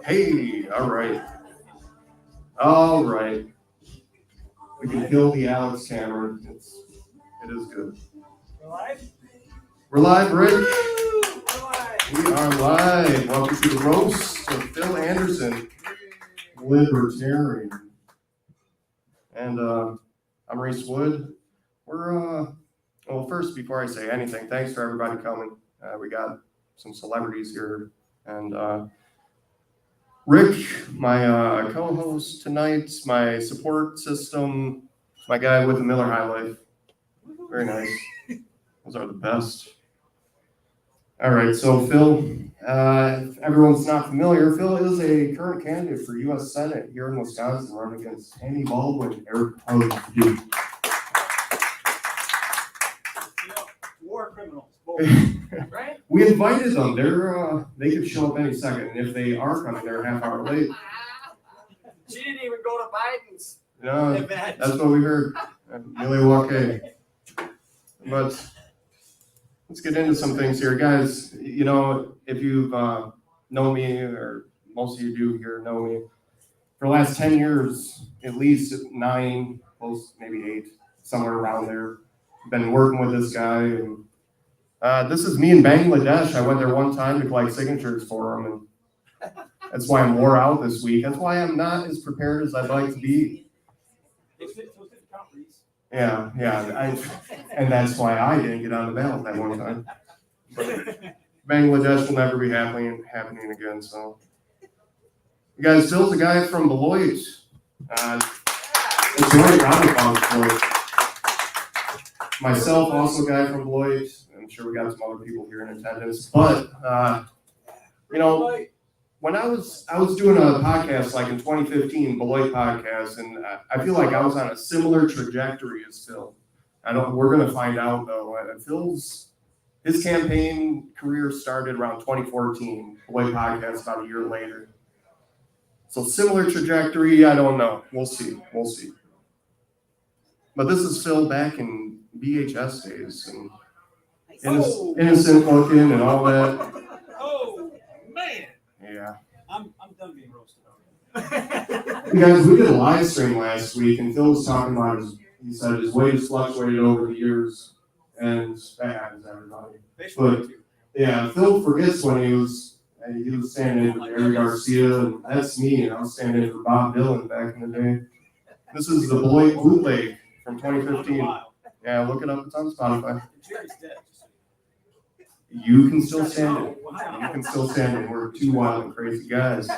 Hey, all right. All right. We can kill the Alex camera. It is good. We're live? We're live, Rick. We're live. We are live. Welcome to the roast of Phil Anderson, Libertarian. And I'm Reese Wood. Well, first, before I say anything, thanks for everybody coming. We got some celebrities here. And Rick, my co-host tonight, my support system, my guy with the Miller High Life. Very nice. Those are the best. All right, so Phil, if everyone's not familiar, Phil is a current candidate for U.S. Senate here in Wisconsin, running against Andy Baldwin and Eric Howard. War criminals, right? We invited them. They could show up any second, and if they are coming, they're a half hour late. She didn't even go to Biden's event. That's what we heard. Milwaukee. But let's get into some things here, guys. You know, if you've known me, or most of you do here know me, for the last 10 years, at least 9, close maybe 8, somewhere around there, been working with this guy. And this is me in Bangladesh. I went there one time to collect signatures for him, and that's why I'm wore out this week. That's why I'm not as prepared as I'd like to be. Yeah, and that's why I didn't get on the ballot that one time. But Bangladesh will never be happening again. So, you guys, Phil's a guy from Beloit. It's a great round of applause for myself, also a guy from Beloit. I'm sure we got some other people here in attendance. But you know, when I was doing a podcast like in 2015, Beloit podcast, and I feel like I was on a similar trajectory as Phil. We're going to find out though. His campaign career started around 2014. Beloit podcast about a year later. So similar trajectory. I don't know. We'll see. But this is Phil back in VHS days and innocent looking and all that. Oh man. Yeah. I'm done being roasted. You guys, we did a live stream last week, and Phil was talking about he said his weight has fluctuated over the years, and that happens to everybody. But yeah, Phil forgets when he was standing in for Eric Garcia, and that's me, and I was standing in for Bob Dylan back in the day. This is the Beloit bootleg from 2015. Yeah, look it up. It's on Spotify. Jerry's dead. You can still stand it. You can still stand it. We're two wild and crazy guys.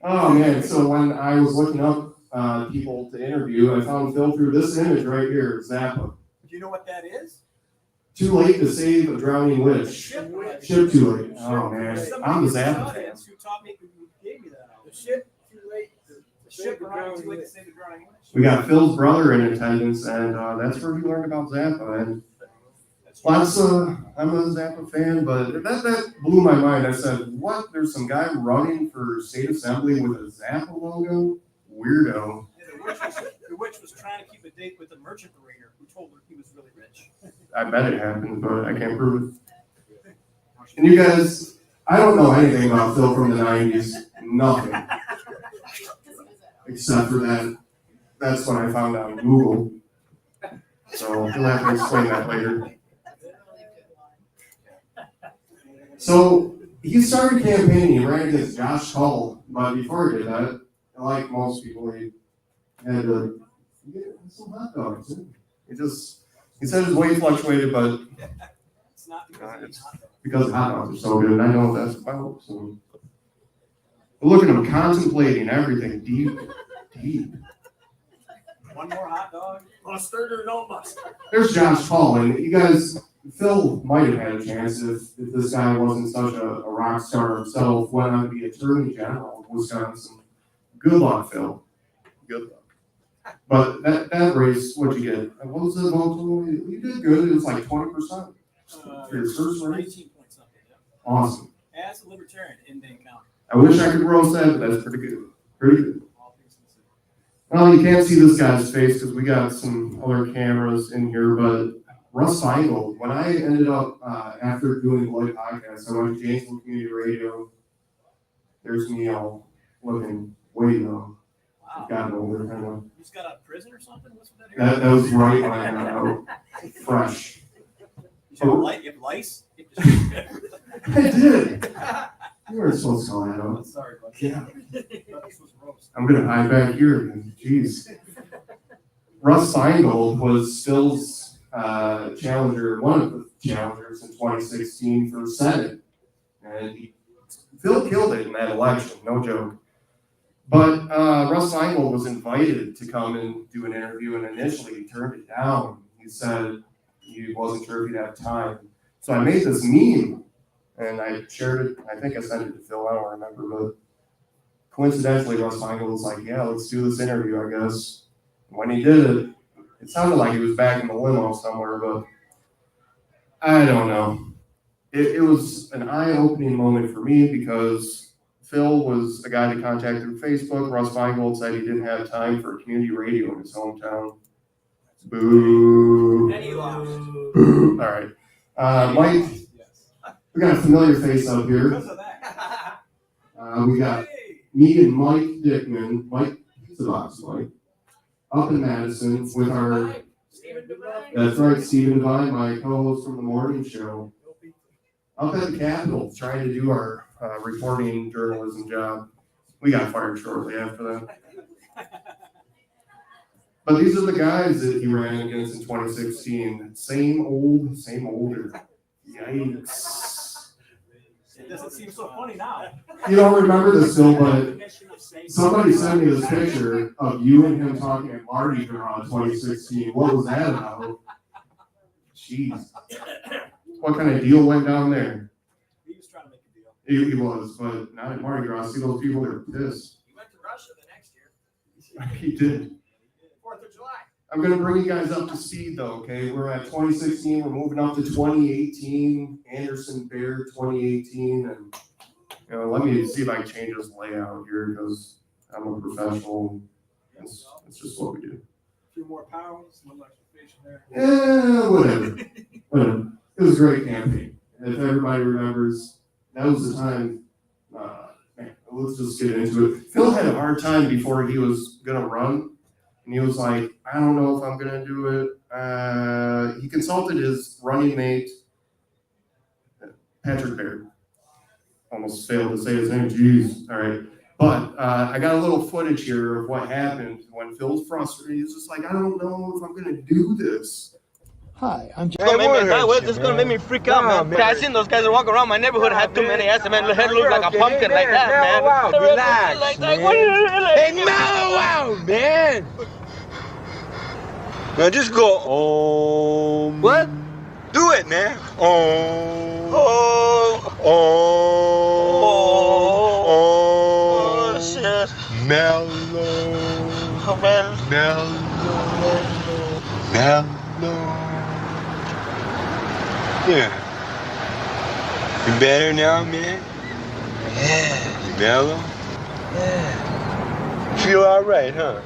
Oh man! So when I was looking up people to interview, I found Phil through this image right here, Zappa. Do you know what that is? Too late to save a drowning witch. Ship too late. Oh man, I'm the Zappa fan. Who taught me? Who gave me that? The ship too late. The ship around too late to save the drowning witch. We got Phil's brother in attendance, and that's where he learned about Zappa. And I'm a Zappa fan, but that blew my mind. I said, "What? There's some guy running for state assembly with a Zappa logo? Weirdo." Yeah, the witch was trying to keep a date with a merchant mariner who told her he was really rich. I bet it happened, but I can't prove it. And you guys, I don't know anything about Phil from the 90s. Nothing. Except for that. That's when I found out on Google. So you'll have to explain that later. So he started campaigning. He ran against Josh Hull, but before he did that, like most people, he had to get some hot dogs. He said his weight fluctuated, but it's not because hot dogs are so good. And I know what that's about. So look at him contemplating everything deep. One more hot dog, mustard or no mustard? There's Josh Hull, and you guys, Phil might have had a chance if this guy wasn't such a rock star himself, went on to be Attorney General of Wisconsin. Good luck, Phil. Good luck. But that race, what'd you get? What was the vote? You did good. It was like 20%. For your first race? 19 point something, yeah. Awesome. As a Libertarian in Dane County. I wish I could roast that, but that's pretty good. Pretty good. Well, you can't see this guy's face because we got some other cameras in here, but Russ Feingold, when I ended up, after doing the Lloyd podcast, I went to Janesville Community Radio. There's me all looking way young. Wow. Gotten older, kind of. You just got out of prison or something? What's with that? That was right when I got out. Fresh. You have lice? I did. You weren't supposed to call that out. Sorry, buddy. Yeah. This was roast. I'm going to hide back here again. Jeez. Russ Feingold was Phil's challenger, one of the challengers in 2016 for Senate. And Phil killed it in that election, no joke. But Russ Feingold was invited to come and do an interview, and initially he turned it down. He said he wasn't sure if he'd have time. So I made this meme, and I shared it. I think I sent it to Phil. I don't remember, but coincidentally, Russ Feingold was like, "Yeah, let's do this interview, I guess." When he did it, it sounded like he was back in the limo somewhere, but I don't know. It was an eye-opening moment for me because Phil was a guy to contact through Facebook. Russ Feingold said he didn't have time for community radio in his hometown. Boo. And he lost. Boo. All right. Mike, we got a familiar face up here. Because of that. We got me and Mike Dickman. Mike, he's the box, Mike. Up in Madison with our, that's right, Stephen Devine, my co-host from the morning show. Up at the Capitol, trying to do our reporting journalism job. We got fired shortly after that. But these are the guys that he ran against in 2016. Same old, same older. Yikes. It doesn't seem so funny now. You don't remember this still, but somebody sent me this picture of you and him talking at Mardi Gras in 2016. What was that about? Jeez. What kind of deal went down there? He was trying to make a deal. He was, but not at Mardi Gras. See, those people, they're pissed. He went to Russia the next year. He did. 4th of July. I'm going to bring you guys up to speed, though, okay? We're at 2016. We're moving up to 2018. Anderson Bear 2018. And, let me see if I can change this layout here because I'm a professional. It's just what we do. A few more pounds, a little extra fish there. Yeah, whatever. It was a great campaign. And if everybody remembers, that was the time. Let's just get into it. Phil had a hard time before he was going to run. And he was like, I don't know if I'm going to do it. He consulted his running mate, Patrick Baird. Almost failed to say his name. Jeez. All right. But I got a little footage here of what happened when Phil's frustrated. He's just like, I don't know if I'm going to do this. Hi, I'm It's gonna make me freak out, man. I seen those guys that walk around my neighborhood had too many ass, man. The head looked like a pumpkin like that, man. Wow, relax, like man. Hey, mellow out, man. Now just go, oh. What? Do it, man. Oh. Oh. Oh. Oh, shit. Mellow. Oh, man. Mellow. Yeah. You better now, man? Yeah. You mellow? Yeah. Feel alright, huh?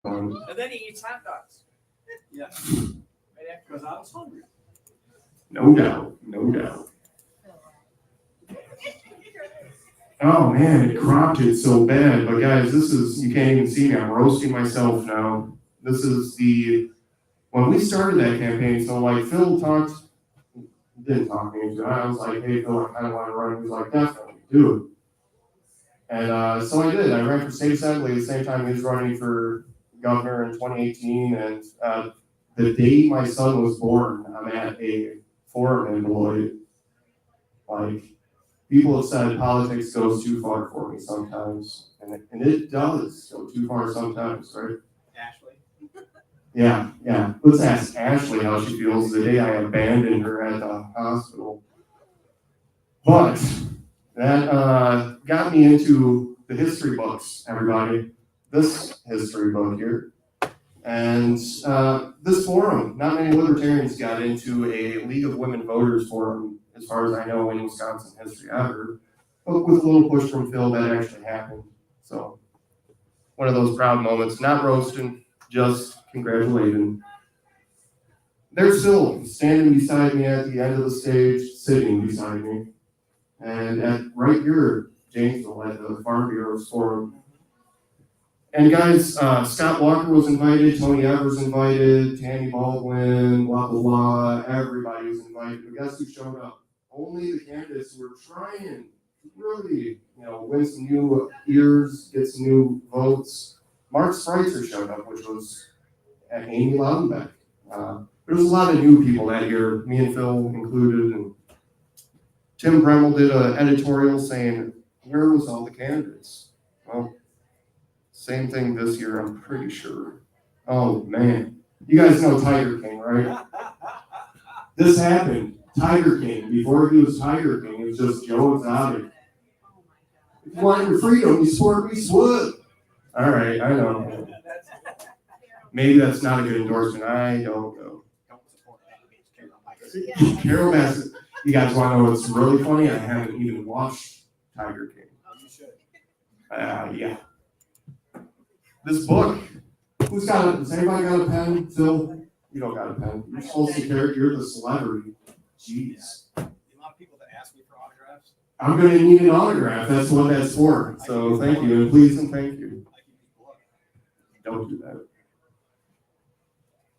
And then he eats hot dogs. Yeah. Right after, because I was hungry. No doubt. Oh man, it cropped it so bad. But guys, you can't even see me. I'm roasting myself now. This is when we started that campaign. So like Phil didn't talk me into it. I was like, hey Phil, I kind of want to run. He was like, definitely, do it. And so I did. I ran for state assembly at the same time he was running for governor in 2018. And the day my son was born, I'm at a forum in Beloit. Like, people have said politics goes too far for me sometimes, and it does go too far sometimes, right? Ashley. Yeah. Let's ask Ashley how she feels the day I abandoned her at the hospital. But that got me into the history books, everybody. This history book here. And this forum, not many libertarians got into a League of Women Voters forum, as far as I know, in Wisconsin history ever. But with a little push from Phil, that actually happened. So one of those proud moments, not roasting, just congratulating. They're still standing beside me at the end of the stage, sitting beside me. And at right here, Janesville, at the Farm Bureau's Forum. And guys, Scott Walker was invited, Tony Evers invited, Tammy Baldwin, blah, blah, blah. Everybody was invited. But guess who showed up? Only the candidates who were trying to really, win some new ears, get some new votes. Mark Spreitzer showed up, which was at Amy Loudenbeck. There was a lot of new people that year, me and Phil included. And Tim Bremmel did an editorial saying, where was all the candidates? Well, same thing this year, I'm pretty sure. Oh, man. You guys know Tiger King, right? This happened. Tiger King. Before he was Tiger King, it was just Joe Exotic. If you want your freedom, you support Reese Wood. All right, I know. Maybe that's not a good endorsement. I don't know. Carol Bassett. You guys want to know what's really funny? I haven't even watched Tiger King. Yeah. This book. Who's got it? Has anybody got a pen? Phil? You don't got a pen. You're supposed to carry. You're the celebrity. Jeez. The amount of people that ask me for autographs. I'm going to need an autograph. That's what that's for. So thank you, and please and thank you. Don't do that.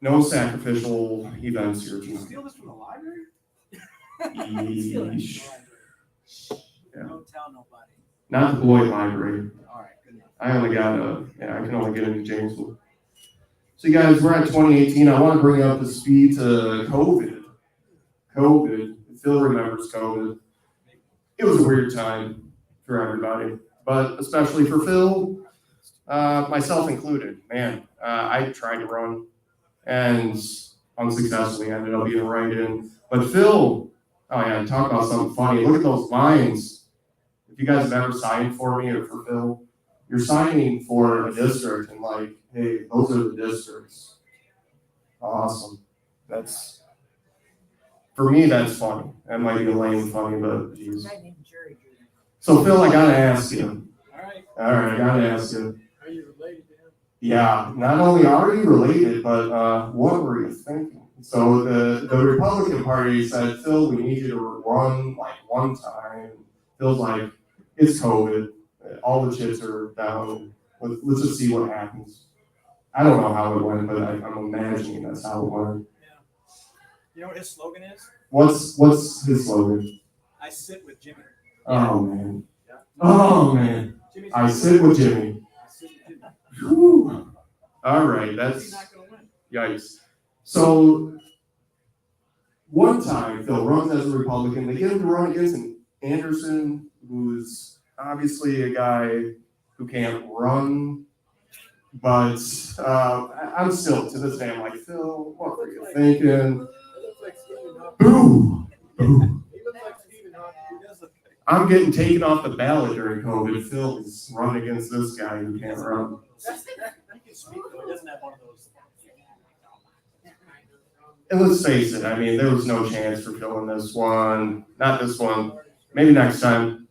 No sacrificial events here. Did you steal this from the library? Yeesh. Yeah. Don't tell nobody. Not the Boyd Library. All right, good enough. I can only get into Janesville. So you guys, we're at 2018. I want to bring up the speed to COVID. Phil remembers COVID. It was a weird time for everybody, but especially for Phil, myself included. Man, I tried to run and unsuccessfully ended up being a write-in. But Phil, oh yeah, talk about something funny. Look at those lines. If you guys have ever signed for me or for Phil, you're signing for a district and like, hey, those are the districts. Awesome. For me, that's funny. That might be a lame funny, but geez. So Phil, I gotta ask you. All right, I gotta ask you. Are you related to him? Yeah, not only are you related, but what were you thinking? So the Republican Party said, Phil, we need you to run like one time. Phil's like, it's COVID. All the chips are down. Let's just see what happens. I don't know how it went, but I'm imagining that's how it went. Yeah. You know what his slogan is? What's his slogan? I sit with Jimmy. Oh, man. Yeah. Oh, man. I sit with Jimmy. I sit with Jimmy. Whew. All right, He's not going to win. Yikes. So one time, Phil runs as a Republican. They get him to run against an Anderson, who's obviously a guy who can't run. But I'm still, to this day, I'm like, Phil, what were you thinking? Boo! Boo! I'm getting taken off the ballot during COVID. Phil's running against this guy who can't run. He can speak, though. He doesn't have one of those. And let's face it, I mean, there was no chance for Phil in this one. Not this one. Maybe next time.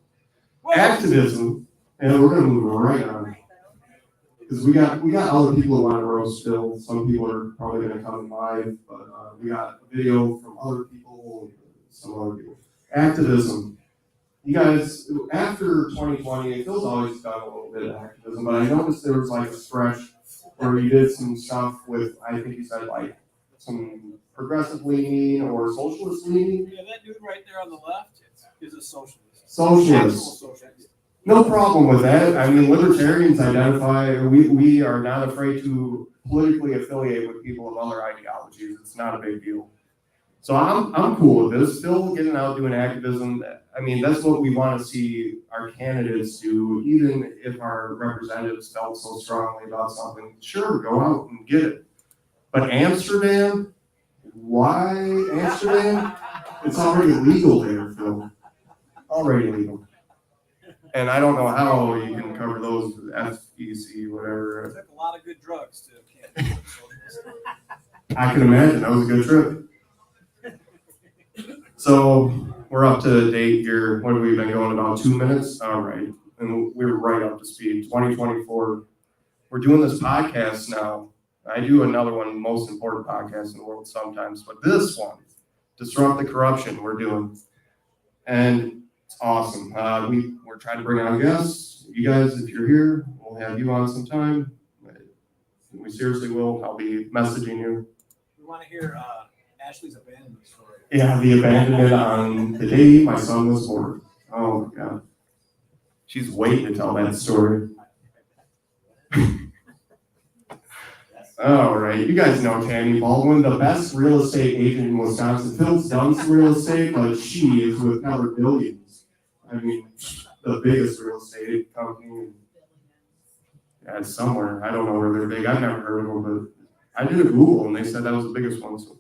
Activism, and we're going to move right on. Because we got other people who want to roast Phil. Some people are probably going to come live, but we got a video from other people, some other people. Activism. You guys, after 2020, Phil's always done a little bit of activism, but I noticed there was like a stretch where he did some stuff with, I think he said like some progressive leaning or socialist leaning. Yeah, that dude right there on the left is a socialist. Socialist. Socialist. No problem with that. I mean, libertarians identify, we are not afraid to politically affiliate with people of other ideologies. It's not a big deal. So I'm cool with this. Still getting out doing activism. I mean, that's what we want to see our candidates do, even if our representatives felt so strongly about something. Sure, go out and get it. But Amsterdam? Why Amsterdam? It's already legal there, Phil. Already legal. And I don't know how you can cover those with FEC, whatever. Took a lot of good drugs to campaign. I can imagine. That was a good trip. So we're up to date here. What have we been going, about 2 minutes? All right. and we were right up to speed. 2024, we're doing this podcast now. I do another one, most important podcast in the world sometimes, but this one, Disrupt the Corruption, we're doing. And it's awesome. We're trying to bring on guests. You guys, if you're here, we'll have you on sometime. We seriously will. I'll be messaging you. We want to hear Ashley's abandonment story. Yeah, the abandonment on the day my son was born. Oh my God. She's waiting to tell that story. All right, you guys know Tammy Baldwin, the best real estate agent in Wisconsin. Phil's done some real estate, but she is with Keller Billions. I mean, the biggest real estate company. Yeah, it's somewhere. I don't know where they're big. I've never heard of them, but I did a Google and they said that was the biggest one. So,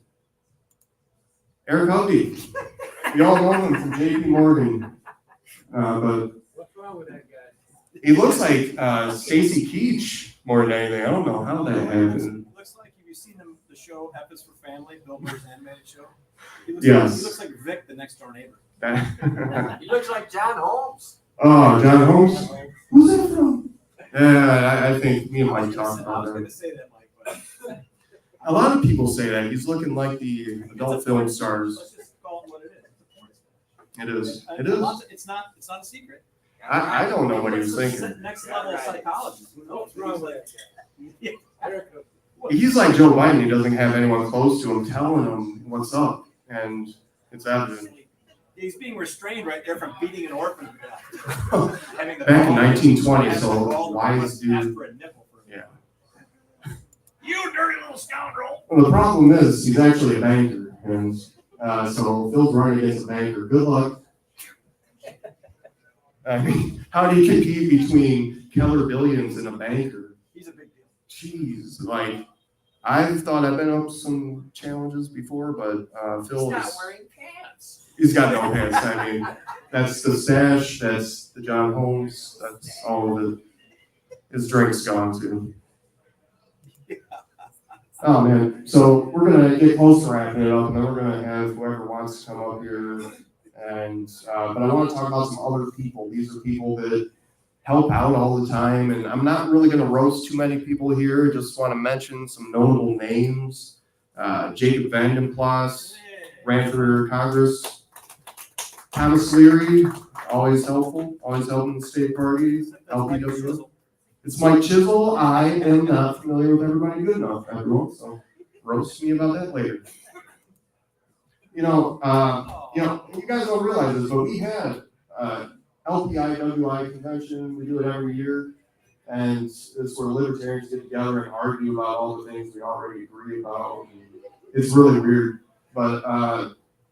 Eric Hovey, y'all know him from JP Morgan, but What's wrong with that guy? he looks like Stacy Keach more than anything. I don't know how that happened. Looks like, have you seen the show F is for Family, Bill Burr's animated show? He looks Yes. Like, he looks like Vic, the next door neighbor. He looks like John Holmes. Oh, John Holmes? Who's that from? Yeah, I think me and Mike talked I about was going that. to say that, Mike, but A lot of people say that. He's looking like the adult film stars. let's just call it what it is. It is. It is. It's not a secret. I don't know what he was thinking. Next level psychology. Who knows? What's wrong with that guy? He's like Joe Biden. He doesn't have anyone close to him telling him what's up. And it's evident. He's being restrained right there from beating an orphan to death. Having the Back in ball- 1920, having the so ball wise ask dude. for a nipple for him. Yeah. You dirty little scoundrel! Well, the problem is he's actually a banker. And so Phil's running against a banker. Good luck. I mean, how do you compete between Keller Billions and a banker? He's a big deal. Jeez, like, I've thought I've been up some challenges before, but Phil He's not is, wearing pants. he's got no pants. I mean, that's the stash, that's the John Holmes, that's all of it. His drink's gone too. Oh man, so we're gonna get close to wrapping it up, and then we're gonna have whoever wants to come up here. And but I want to talk about some other people. These are people that help out all the time, and I'm not really going to roast too many people here. Just want to mention some notable names. Jacob Vandenplas ran for Congress. Thomas Leary, always helpful, always helping the state party. LPW. It's Mike Chisel. I am not familiar with everybody good enough, everyone. So roast me about that later. You guys don't realize this, but we had LPIWI convention. We do it every year, and it's where libertarians get together and argue about all the things we already agree about. It's really weird, but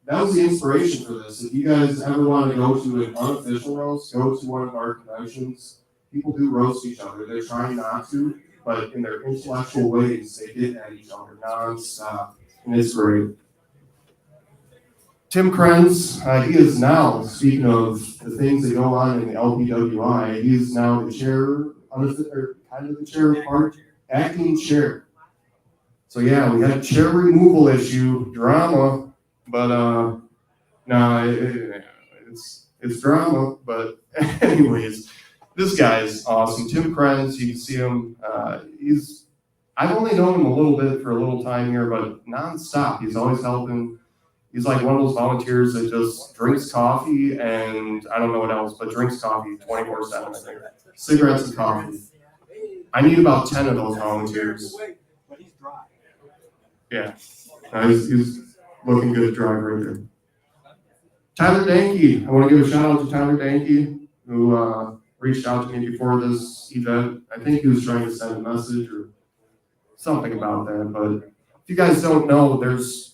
that was the inspiration for this. If you guys ever want to go to an unofficial roast, go to one of our conventions. People do roast each other. They're trying not to, but in their intellectual ways, they get at each other nonstop, and it's great. Tim Krenz, he is now, speaking of the things that go on in the LPWI, he is now the chair, acting chair. So yeah, we had a chair removal issue, drama, but no, it's drama, but anyways, this guy is awesome. Tim Krenz, you can see him, I've only known him a little bit for a little time here, but nonstop, he's always helping. He's like one of those volunteers that just drinks coffee and I don't know what else, but drinks coffee 24/7, I think. Cigarettes and coffee. I need about 10 of those volunteers. But he's dry. Yeah, he's looking good to drive right there. Tyler Danke, I want to give a shout out to Tyler Danke, who reached out to me before this event. I think he was trying to send a message or something about that, but if you guys don't know, there's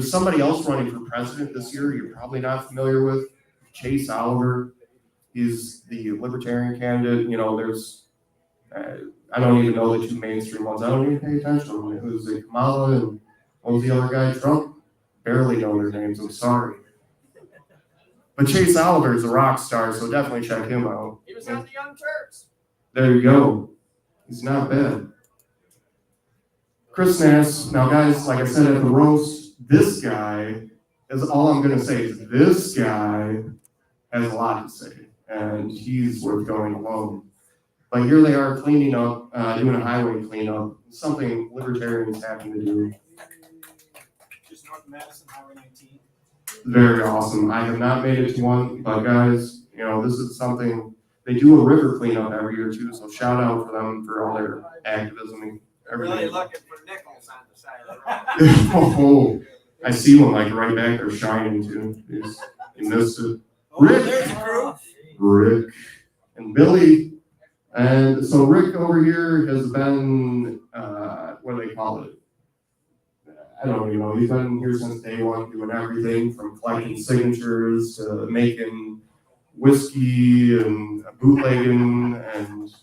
somebody else running for president this year you're probably not familiar with, Chase Oliver. He's the Libertarian candidate. You know, there's, I don't even know the two mainstream ones. I don't even pay attention to them. Who's it, Kamala and what was the other guy, Trump? Barely know their names, I'm sorry. But Chase Oliver is a rock star, so definitely check him out. He was on the Young Turks. There you go. He's not bad. Chris Nass. Now, guys, like I said at the roast, this guy is all I'm going to say is this guy has a lot to say. and he's worth going alone. But here they are cleaning up, doing a highway cleanup, something Libertarians happen to do. Just north of Madison, Highway 19. Very awesome. I have not made it to one, but guys, you know, this is something, they do a river cleanup every year too, so shout out for them for all their activism and Really everything. looking for nickels on the side of the road. Oh, I see one like right back there shining too. You missed it. Rick. There's the crew. Rick and Billy. And so Rick over here has been, what do they call it? I don't even know. He's been here since day one, doing everything from collecting signatures to making whiskey and bootlegging, and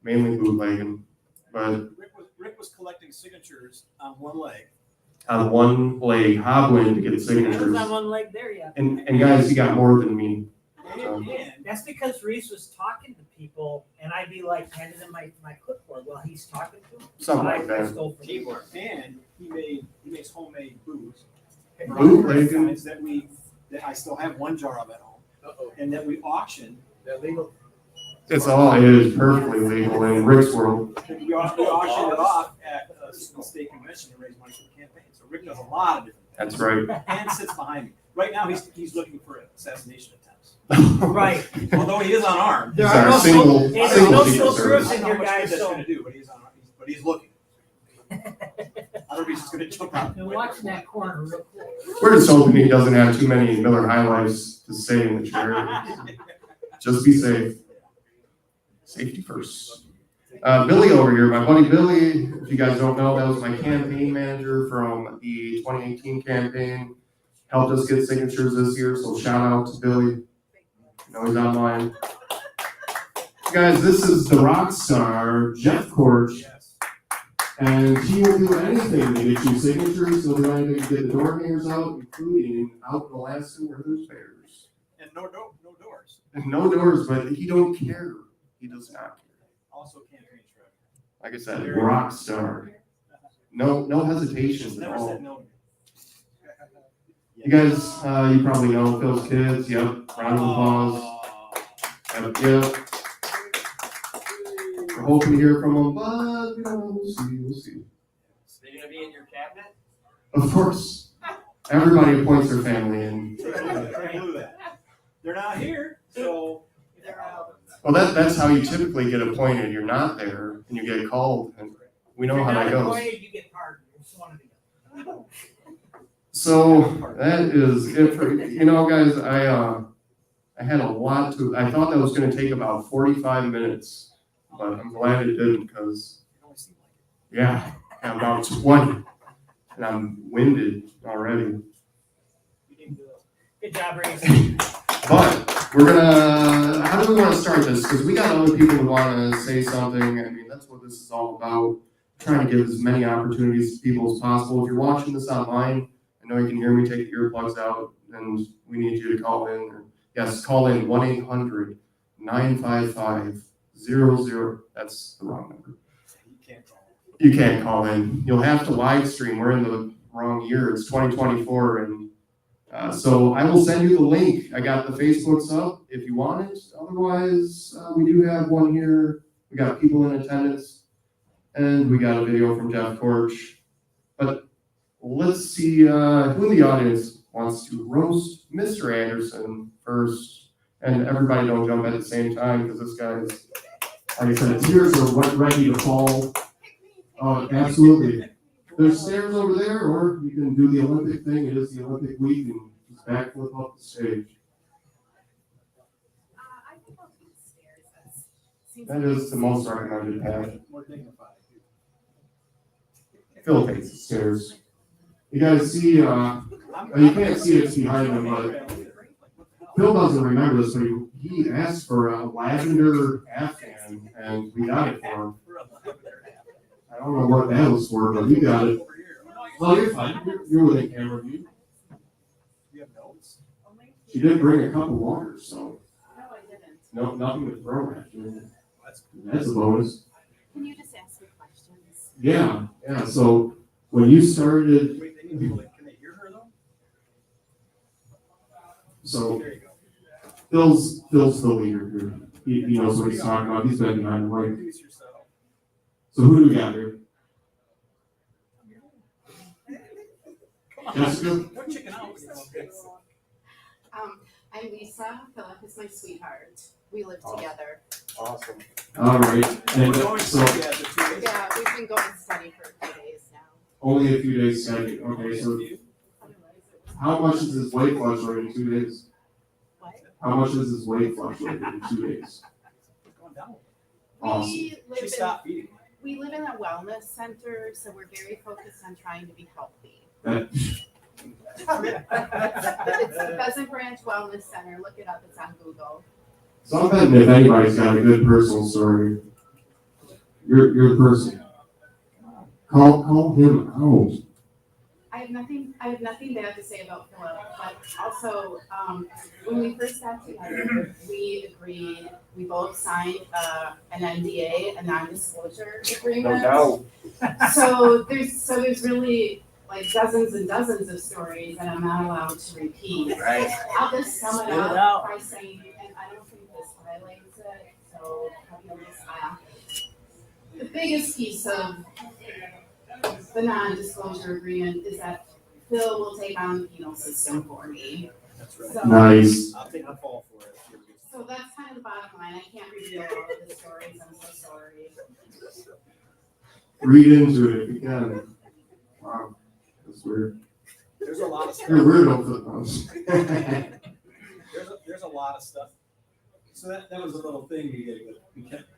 mainly bootlegging. But Rick was collecting signatures on one leg. on one leg, hobbling to get I was signatures. on one leg there, yeah. And guys, he got more than me. And That's because Reese was talking to people, and I'd be like handing him my clipboard while he's talking to them. Something like that. teamwork. And he makes homemade booze. Bootlegging. That I still have one jar of at home. And that we auction. They're legal. It is perfectly legal in Rick's world. We auction it off at the state convention to raise money for the campaign. So Rick does a lot of different things. That's right. And sits behind me. Right now, he's looking for assassination attempts. Right. Although he is unarmed. There These are are no single there's single no people social groups service. in How here, much good guys, that's so. gonna do, but he's unarmed. But he's looking. Otherwise, he's gonna jump out. Been watching that corner real quick. We're just hoping he doesn't have too many Miller High Lifes to stay in the chair. Just be safe. Safety first. Billy over here, my buddy Billy, if you guys don't know, that was my campaign manager from the 2018 campaign. Helped us get signatures this year, so shout out to Billy. I know he's online. Guys, this is the Roxtar, Jeff Korch, Yes. and he will do anything to get you signatures. He'll do anything to get the door hangers out, including out in Alaska where there's bears. And no doors. And no doors, but he don't care. He does not care. Also campaign truck. Like I said, Roxtar. No hesitations at Never all. said no to me. You guys, you probably know Phil's kids. Yep. Round of applause. Yep. We're hoping to hear from them, but you know, we'll see. They're gonna be in your cabinet? Of course. Everybody appoints their family in. They're not here, so. Well, that's how you typically get appointed. You're not there, and you get called, and we know how that If you're not goes. appointed, you get pardoned. It's one or the other. So that is it for, you know, guys, I had a lot to, I thought that was gonna take about 45 minutes, but I'm glad it didn't, because, yeah, I'm about 20, and I'm winded already. Good job, Reese. But we're gonna, how do we wanna start this? Because we got other people who wanna say something. I mean, that's what this is all about. Trying to give as many opportunities to people as possible. If you're watching this online, I know you can hear me take the earplugs out, and we need you to call in. Yes, call in 1-800-955-00. That's the wrong number. You can't call in. You'll have to live stream. We're in the wrong year. It's 2024, and so I will send you the link. I got the Facebooks up if you want it. Otherwise, we do have one here. We got people in attendance, and we got a video from Jeff Korch. But let's see who in the audience wants to roast Mr. Anderson first. And everybody don't jump at the same time, because this guy is, like I said, tears are ready to fall. Absolutely. There's stairs over there, or you can do the Olympic thing. It is the Olympic week, and just backflip up the stage. I think I'll do the stairs. That is the most recommended path. More dignified. Phil takes the stairs. You guys see, you can't see it behind him, but Phil doesn't remember this, but he asked for a lavender Afghan, and we got it for him. I don't know what that was for, but we got it. Well, you're fine. You're within camera view. You have notes? She did bring a cup of water, so No, I didn't. no, nothing to throw at you. That's a bonus. Can you just ask me questions? Yeah. So when you started, Wait, they need people, can they hear her though? so There you go. Phil's the leader here. He knows what he's talking about. He's been behind the mic. Introduce yourself. So who do we got here? Come on. Jessica? Don't chicken out. I'm Lisa. Philip is my sweetheart. We live together. Awesome. All right. And We're going so to see after 2 days. Yeah, we've been going steady for a few days now. only a few days study. Okay, so how much is his weight fluctuating in 2 days? What? How much is his weight fluctuating in 2 days? It's going down. Awesome. We She live stopped eating. we live in a wellness center, so we're very focused on trying to be healthy. It's the Pheasant Branch Wellness Center. Look it up. It's on Google. So I'm betting if anybody's got a good personal story, you're the person. Call him out. I have nothing bad to say about Philip, but also, when we first got together, we agreed, we both signed, an NDA, a non-disclosure agreement. So there's really like dozens and dozens of stories that I'm not allowed to repeat. Right. I'll just sum it Spit it up out. by saying, and I don't think this violates it, so have no respect. The biggest piece of the non-disclosure agreement is that Phil will take on the penal system for me. That's right. So, Nice. I'll take the fall for it. so that's kind of the bottom line. I can't reveal all of the stories. I'm so sorry. Read into it if you can. Wow, that's weird. There's a lot of stuff. You're weird on footnotes. There's a lot of stuff. So that was a little thing we did,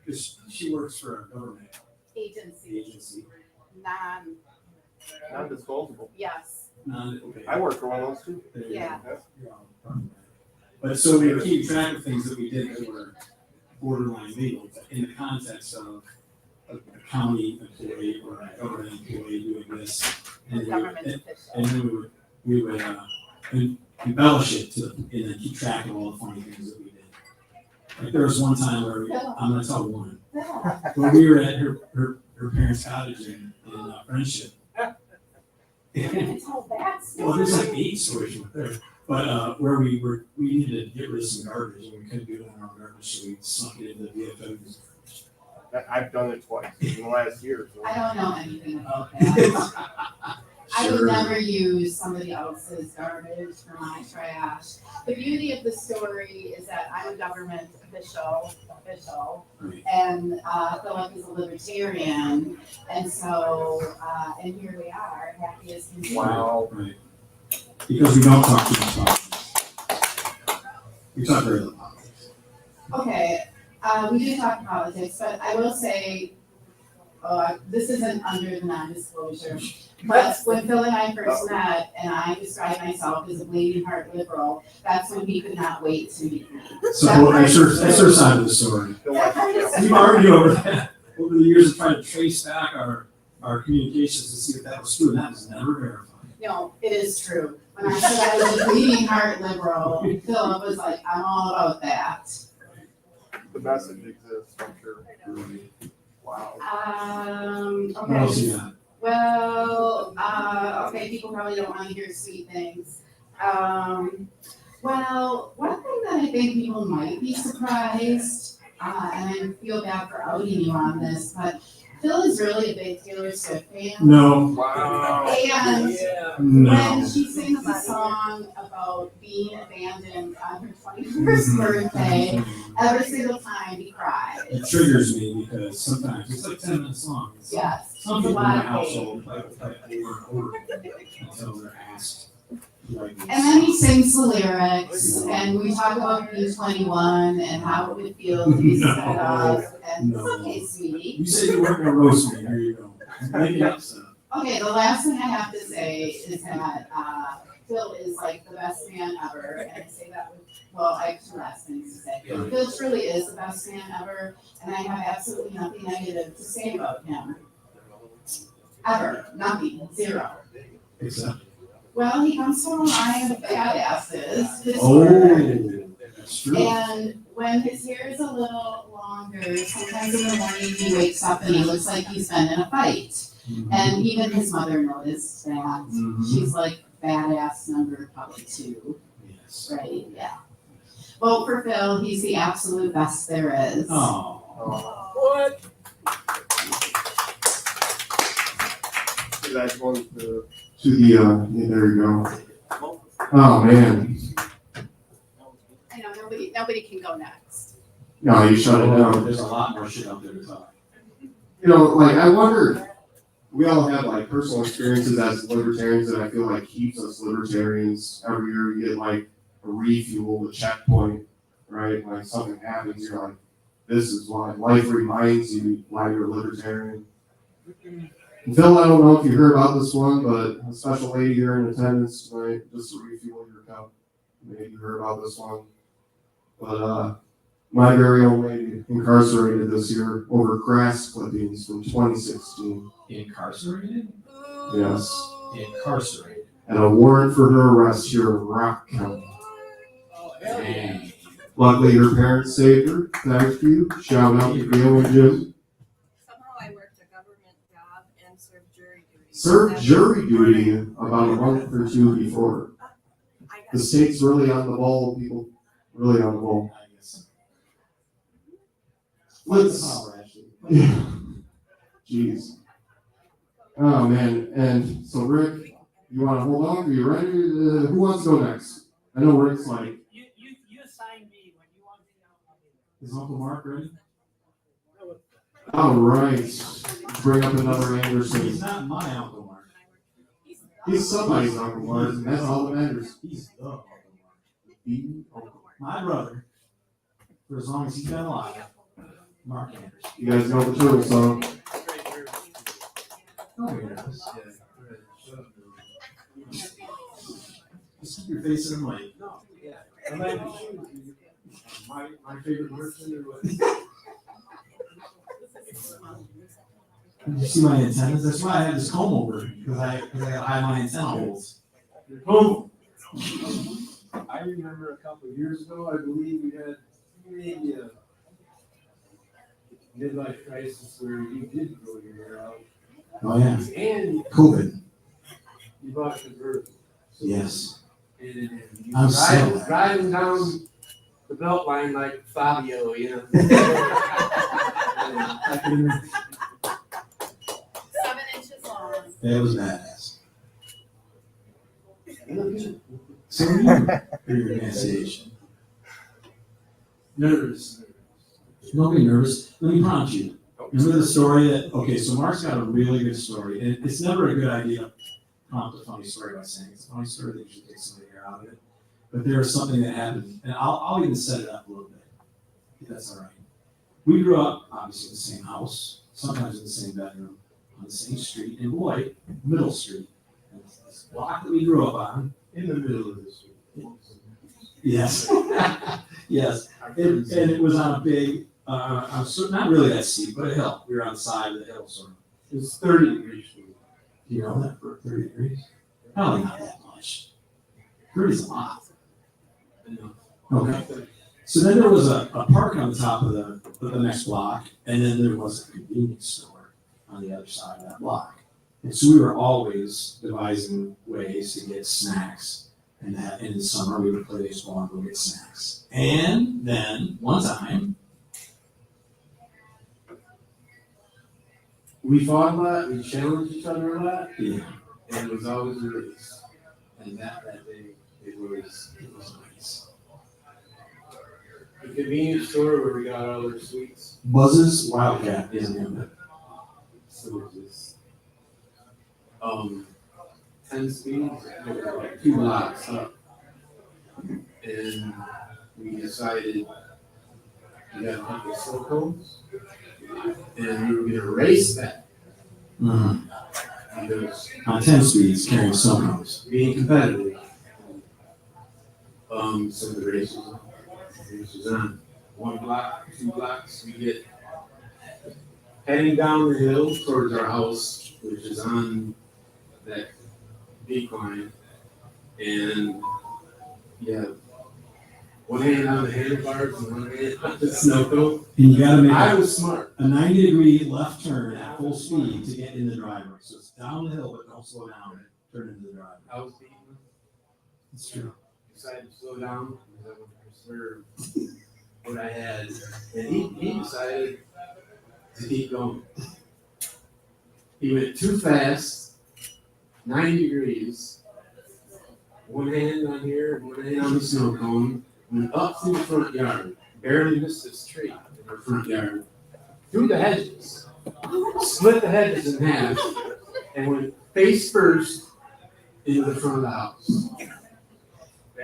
because she works for a government Agency, agency. Non-disposable. yes, Okay. I work for one of those too. There you yeah. go. But so we keep track of things that we did that were borderline legal, but in the context of a county employee or a government employee doing this. A And government we, official. and then we would embellish it and then keep track of all the funny things that we did. Like there was one time where I'm gonna tell one. Yeah. When we were at her parents' cottage in Friendship. It's all that Well, there's stuff. like 8 stories right there. But where we needed to get rid of some garbage and we couldn't do it in our own garbage, so we sunk it into the VFWs. I've done it twice in the last year. I don't know anything about that. I would Sure. never use somebody else's garbage for my trash. The beauty of the story is that I'm a government official, Right. and Philip is a libertarian, and so, and here we are, happy as can be. Wow. Right. Because we don't talk too much politics. We talk very little politics. Okay, we do talk politics, but I will say, this isn't under the non-disclosure, but when Phil and I first met, and I described myself as a bleeding heart liberal, that's when he could not wait to meet me. So that's her side of the story. We've argued over that over the years of trying to trace back our communications to see if that was true, and that was never verified. No, it is true. When I said I was a bleeding heart liberal, Philip was like, I'm all about that. The message exists, I'm sure. Wow. What else Okay, you got? well, okay, people probably don't want to hear sweet things. Well, one thing that I think people might be surprised, and I feel bad for outing you on this, but Phil is really a big Taylor Swift fan. No. Wow. And No. when she sings a song about being abandoned on her 21st birthday, every single time he cries. It triggers me because sometimes it's like 10 minutes long. It's- Yes, Some it's a people in my lot of pain. household play over and over until they're asked. Like, And then he sings the lyrics, and we talk about being 21 and how it would feel to be set up. And it's No. okay, sweetie. you said you weren't gonna roast me, here you go. Make it up, son. Okay, the last thing I have to say is that Phil is like the best man ever, and I say that with, well, I have two last things to say. Yeah. Phil truly is the best man ever, and I have absolutely nothing negative to say about him. Ever, nothing, zero. Except. Well, he comes from a line of badasses, his Oh, word. that's true. And when his hair is a little longer, sometimes in the morning he wakes up and he looks like he's been in a fight. Mhm. And even his mother noticed that. Mhm. She's like badass number probably 2, Yes. right? Yeah. Vote for Phil, he's the absolute best there is. Oh. What? That goes to the, yeah, there you go. Oh, man. I know, nobody can go next. No, you shut it down. There's a lot more shit out there to talk. You know, like, I wonder, we all have like personal experiences as libertarians that I feel like keeps us libertarians. Every year you get like a refuel, a checkpoint, right? Like something happens, you're like, this is why life reminds you why you're a libertarian. And Phil, I don't know if you heard about this one, but a special lady here in attendance tonight, just to refuel your cup. Maybe you heard about this one. But my very own lady incarcerated this year over grass clippings from 2016. Incarcerated? Yes. Incarcerated. And a warrant for her arrest here in Rock County. Dang. Luckily, her parents saved her. Thank you. Shout out to Gail and Jim. Somehow I worked a government job and served jury duty. Served jury duty about a month or two before. The state's really on the ball, people. Really on the ball. I guess. Let's. Yeah. Jeez. Oh man. And so Rick, you want to hold on? Are you ready? Who wants to go next? I know Rick's like. You assign me when you want me to. Is Uncle Mark ready? All right. Bring up another Anderson. He's not my Uncle Mark. He's somebody's Uncle Mark, and that's all that matters. He's the Uncle Mark. My brother, for as long as he's been alive, Mark Anderson. You guys know the turtle song. Oh, yes. Just keep your face in the mic. My favorite person or what? Did you see my antennas? That's why I had this comb over, because I had my antenna holes. Boom. I remember a couple of years ago, I believe we had maybe a midlife crisis where you did grow your hair out. Oh, yeah. And COVID. you bought a convertible. Yes. And you I'm so driving down the belt line like Fabio, you know. 7 inches long. That was badass. So are you for your emancipation? Nervous. Don't be nervous. Let me prompt you. Remember the story that, okay, so Mark's got a really good story, and it's never a good idea to prompt a funny story by saying it's a funny story that usually takes somebody out of it. But there was something that happened, and I'll even set it up a little bit, if that's all right. We grew up, obviously, in the same house, sometimes in the same bedroom, on the same street, and boy, Middle Street. And this block that we grew up on, In the middle of the street. yes, yes, and it was on a big, not really that steep, but a hill. We were on the side of the hill, sort of. It was 30 degrees. Do you know that for 30 degrees? Probably not that much. 30 is a lot. Okay. So then there was a park on the top of the next block, and then there was a convenience store on the other side of that block. And so we were always devising ways to get snacks. And that in the summer we would play baseball and go get snacks. And then one time, We fought a lot, we challenged each other a lot, yeah, and it was always a race. And that day, it was nice. the convenience store where we got all our sweets. Buzz's Wildcat is the name of it. So it was 10 speeds, like 2 blocks up. And we decided we got a couple of snow cones, and we were gonna race that. Mm-hmm. Because On 10 speeds, carrying snow cones. being competitive. So the race was on 1 block, 2 blocks, we get heading down the hill towards our house, which is on that decline. And yeah, one hand on the handlebars and one hand on the snow cone. And you gotta make I was smart. a 90-degree left turn at full speed to get in the driveway. So it's down the hill, but don't slow down. Turn into the driveway. I was beating That's true. decided to slow down because I wanted to preserve what I had. And he decided to keep going. He went too fast, 90 degrees, one hand on here, one hand on the snow cone, went up through the front yard, barely missed this tree in our front yard, through the hedges, split the hedges in half, and went face first into the front of the house.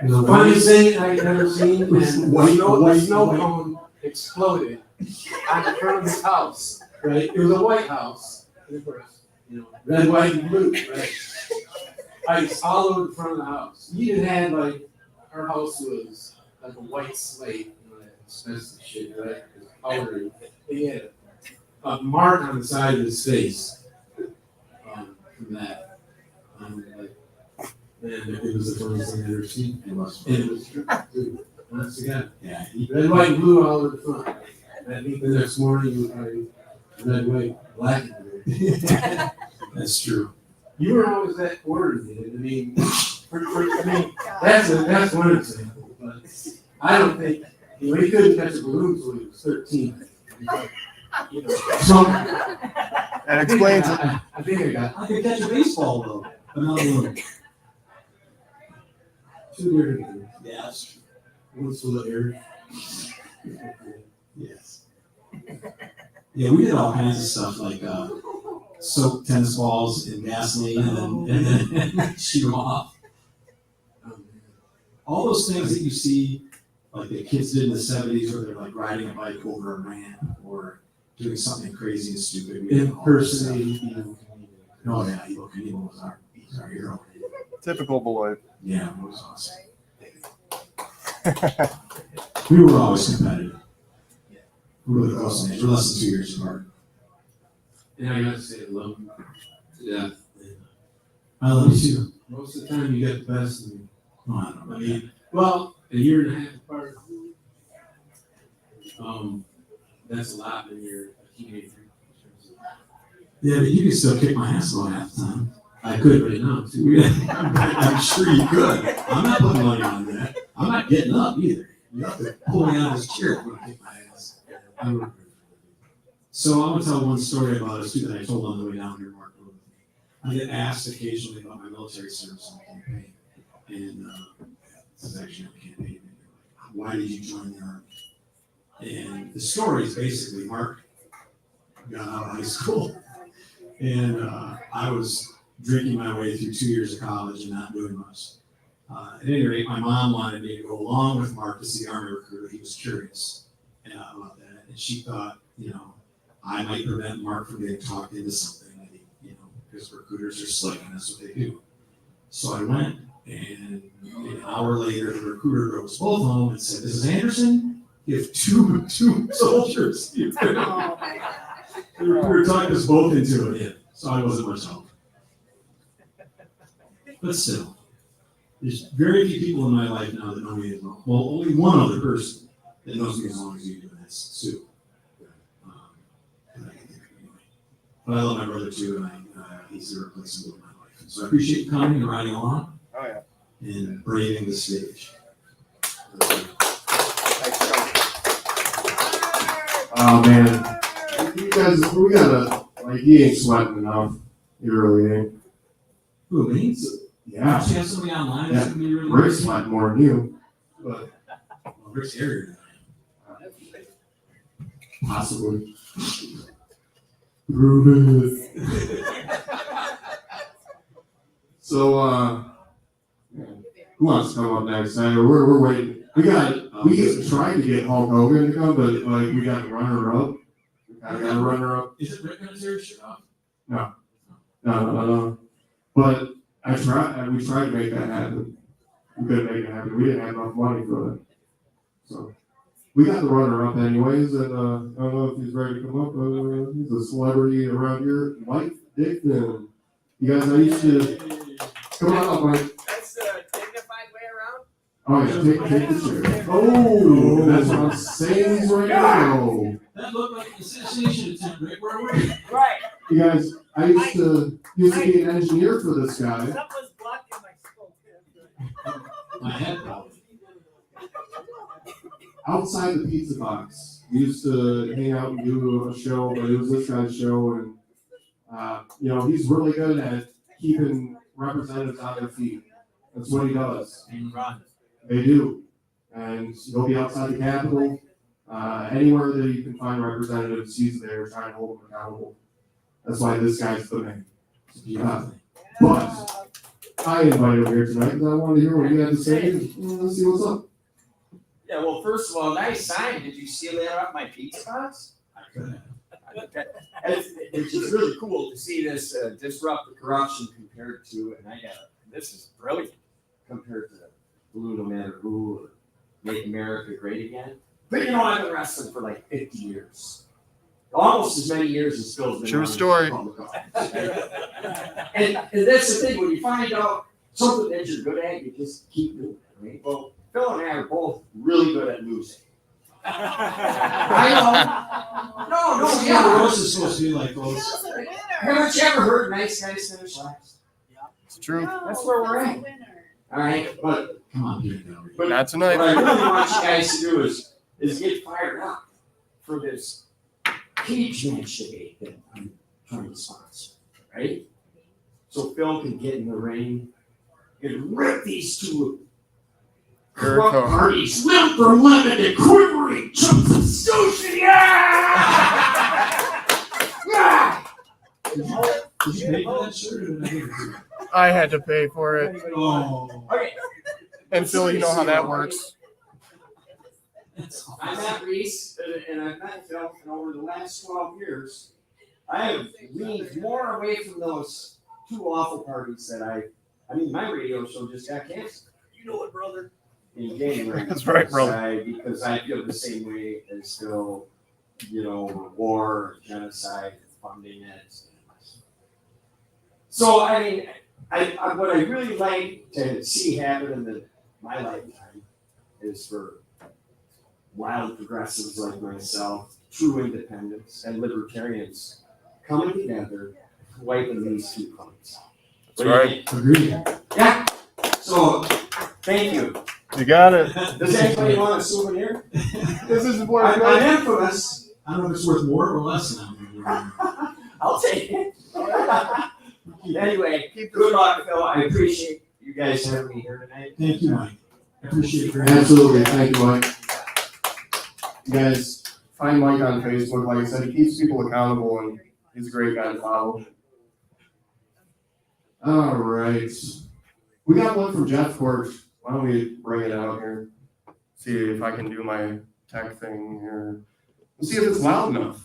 The funniest thing I had ever seen, and the snow cone exploded on the front of his house, right? It was a white house, and of course, red, white, and blue, right? Ice all over the front of the house. He even had, like, our house was like a white slate, that expensive shit, right? It was powdery. He had a mark on the side of his face from that. Man, it was the funniest thing I've ever seen. It was true, dude. Honest to God. Yeah. Red, white, and blue all over the front. I think the next morning you were red, white, black, and blue. That's true. You were always that coordinated. I mean, that's one example. But I don't think he couldn't catch a balloon until he was 13. So That explains it. I think I could catch a baseball though, but not a balloon. 2 years ago. Yeah, that's true. One's full of air. Yes. Yeah, we did all kinds of stuff like soak tennis balls in gasoline and then shoot them off. All those things that you see, like the kids did in the 70s, where they're like riding a bike over a ramp or doing something crazy and stupid. Impersonating. Oh yeah, Evo Knievel was our hero. Typical boy. Yeah, it was awesome. We were always competitive. We're really close in age. We're less than 2 years apart. And I gotta say, I love him to death. I love you too. Most of the time, you get the best of me. Oh, I don't know. I mean, well, a year and a half apart. That's a lot when you're a teenager. Yeah, but you can still kick my ass about half the time. I could right now too. I'm sure you could. I'm not putting money on that. I'm not getting up either. You have to pull me out of this chair when I kick my ass. So I'm gonna tell one story about us too that I told on the way down here, Mark. I get asked occasionally about my military service on the campaign, and this is actually on the campaign. Why did you join the Army? And the story is basically Mark got out of high school, and I was drinking my way through 2 years of college and not doing much. At any rate, my mom wanted me to go along with Mark to see the Army recruiter. He was curious about that, and she thought, I might prevent Mark from getting talked into something that because recruiters are slick and that's what they do. So I went, and an hour later, the recruiter drove us both home and said, "This is Anderson. You have two soldiers." Oh my God. The recruiter talked us both into it, so I wasn't much help. But still, there's very few people in my life now that know me as well. Well, only one other person that knows me as long as you do, and that's Sue. But I love my brother too, and he's irreplaceable in my life. So I appreciate you coming and riding along. Oh yeah. And braving the stage. Oh man, you guys, we gotta he ain't sweating enough. He really ain't. Who, me? Yeah. Actually, have somebody online that's gonna be really Rick's sweating more than you, but Rick's area. possibly. Prove it. So, who wants to come up next? We're waiting. We tried to get Hulk Hogan to come, but we got a runner-up. I got a runner-up. Is it Rick gonna tear his shit off? No. But we tried to make that happen. We couldn't make it happen. We didn't have enough money for it. So we got the runner-up anyways, and I don't know if he's ready to come up. He's a celebrity around here, Mike Dickman. You guys, I used to come on up, Mike. That's the dignified way around. Oh yeah, take the chair. Oh, that's what I'm saying right now. That looked like an assassination attempt, Rick. Where were you? Right. You guys, I used to be an engineer for this guy. Something was blocking my scope. My head problem. Outside the pizza box, we used to hang out and do a show, but it was this guy's show, and he's really good at keeping representatives on their feet. That's what he does. And run. They do, and he'll be outside the Capitol, anywhere that you can find representatives, he's there trying to hold them accountable. That's why this guy's the man. But I invited him here tonight because I wanted to hear what you had to say. Let's see what's up. Yeah, well, first of all, nice sign. Did you seal that up my pizza box? I could have. It's just really cool to see this disrupt the corruption compared to, this is brilliant compared to Blue No Matter Who or Make America Great Again. But I've been wrestling for like 50 years. Almost as many years as Phil's been. True story. And that's the thing, when you find out something that you're good at, you just keep doing it, right? Well, Phil and I are both really good at losing. I know. No, Yeah, Rose is supposed to be like those. Phil's a winner. Haven't you ever heard nice guys finish last? It's true. No, That's where we're Phil's a at. winner. All right, but Come on, get it down. But Not tonight. what I really want you guys to do is get fired up for this cage match debate that I'm trying to sponsor, right? So Phil can get in the ring and rip these two corrupt Jericho. parties limb from limb into quivering chunks of sushi. Yeah! Yeah! Did you pay for that shirt or did I give it to you? I had to pay for it. Oh. Okay, And Phil, you know how that works. That's awesome. I met Reese and I've met Phil, and over the last 12 years, I have leaned more away from those two awful parties that my radio show just got canceled. You know it, brother. In January. That's right, brother. Because I feel the same way as Phil, war, genocide, funding it. So, what I really like to see happen in my lifetime is for wild progressives like myself, true independents, and libertarians coming together, wiping these two points. That's right. Agreed. Yeah. So, thank you. You got it. Does anybody want a souvenir? This is I'm infamous. I don't know if it's worth more or less now. I'll take it. Anyway, good luck, Phil. I appreciate you guys having me here tonight. Thank you, Mike. I appreciate it very much. Absolutely. Thank you, Mike. You guys, find Mike on Facebook. Like I said, he keeps people accountable, and he's a great guy to follow. All right. We got one from Jeff Court. Why don't we bring it out here? See if I can do my tech thing here. Let's see if it's loud enough.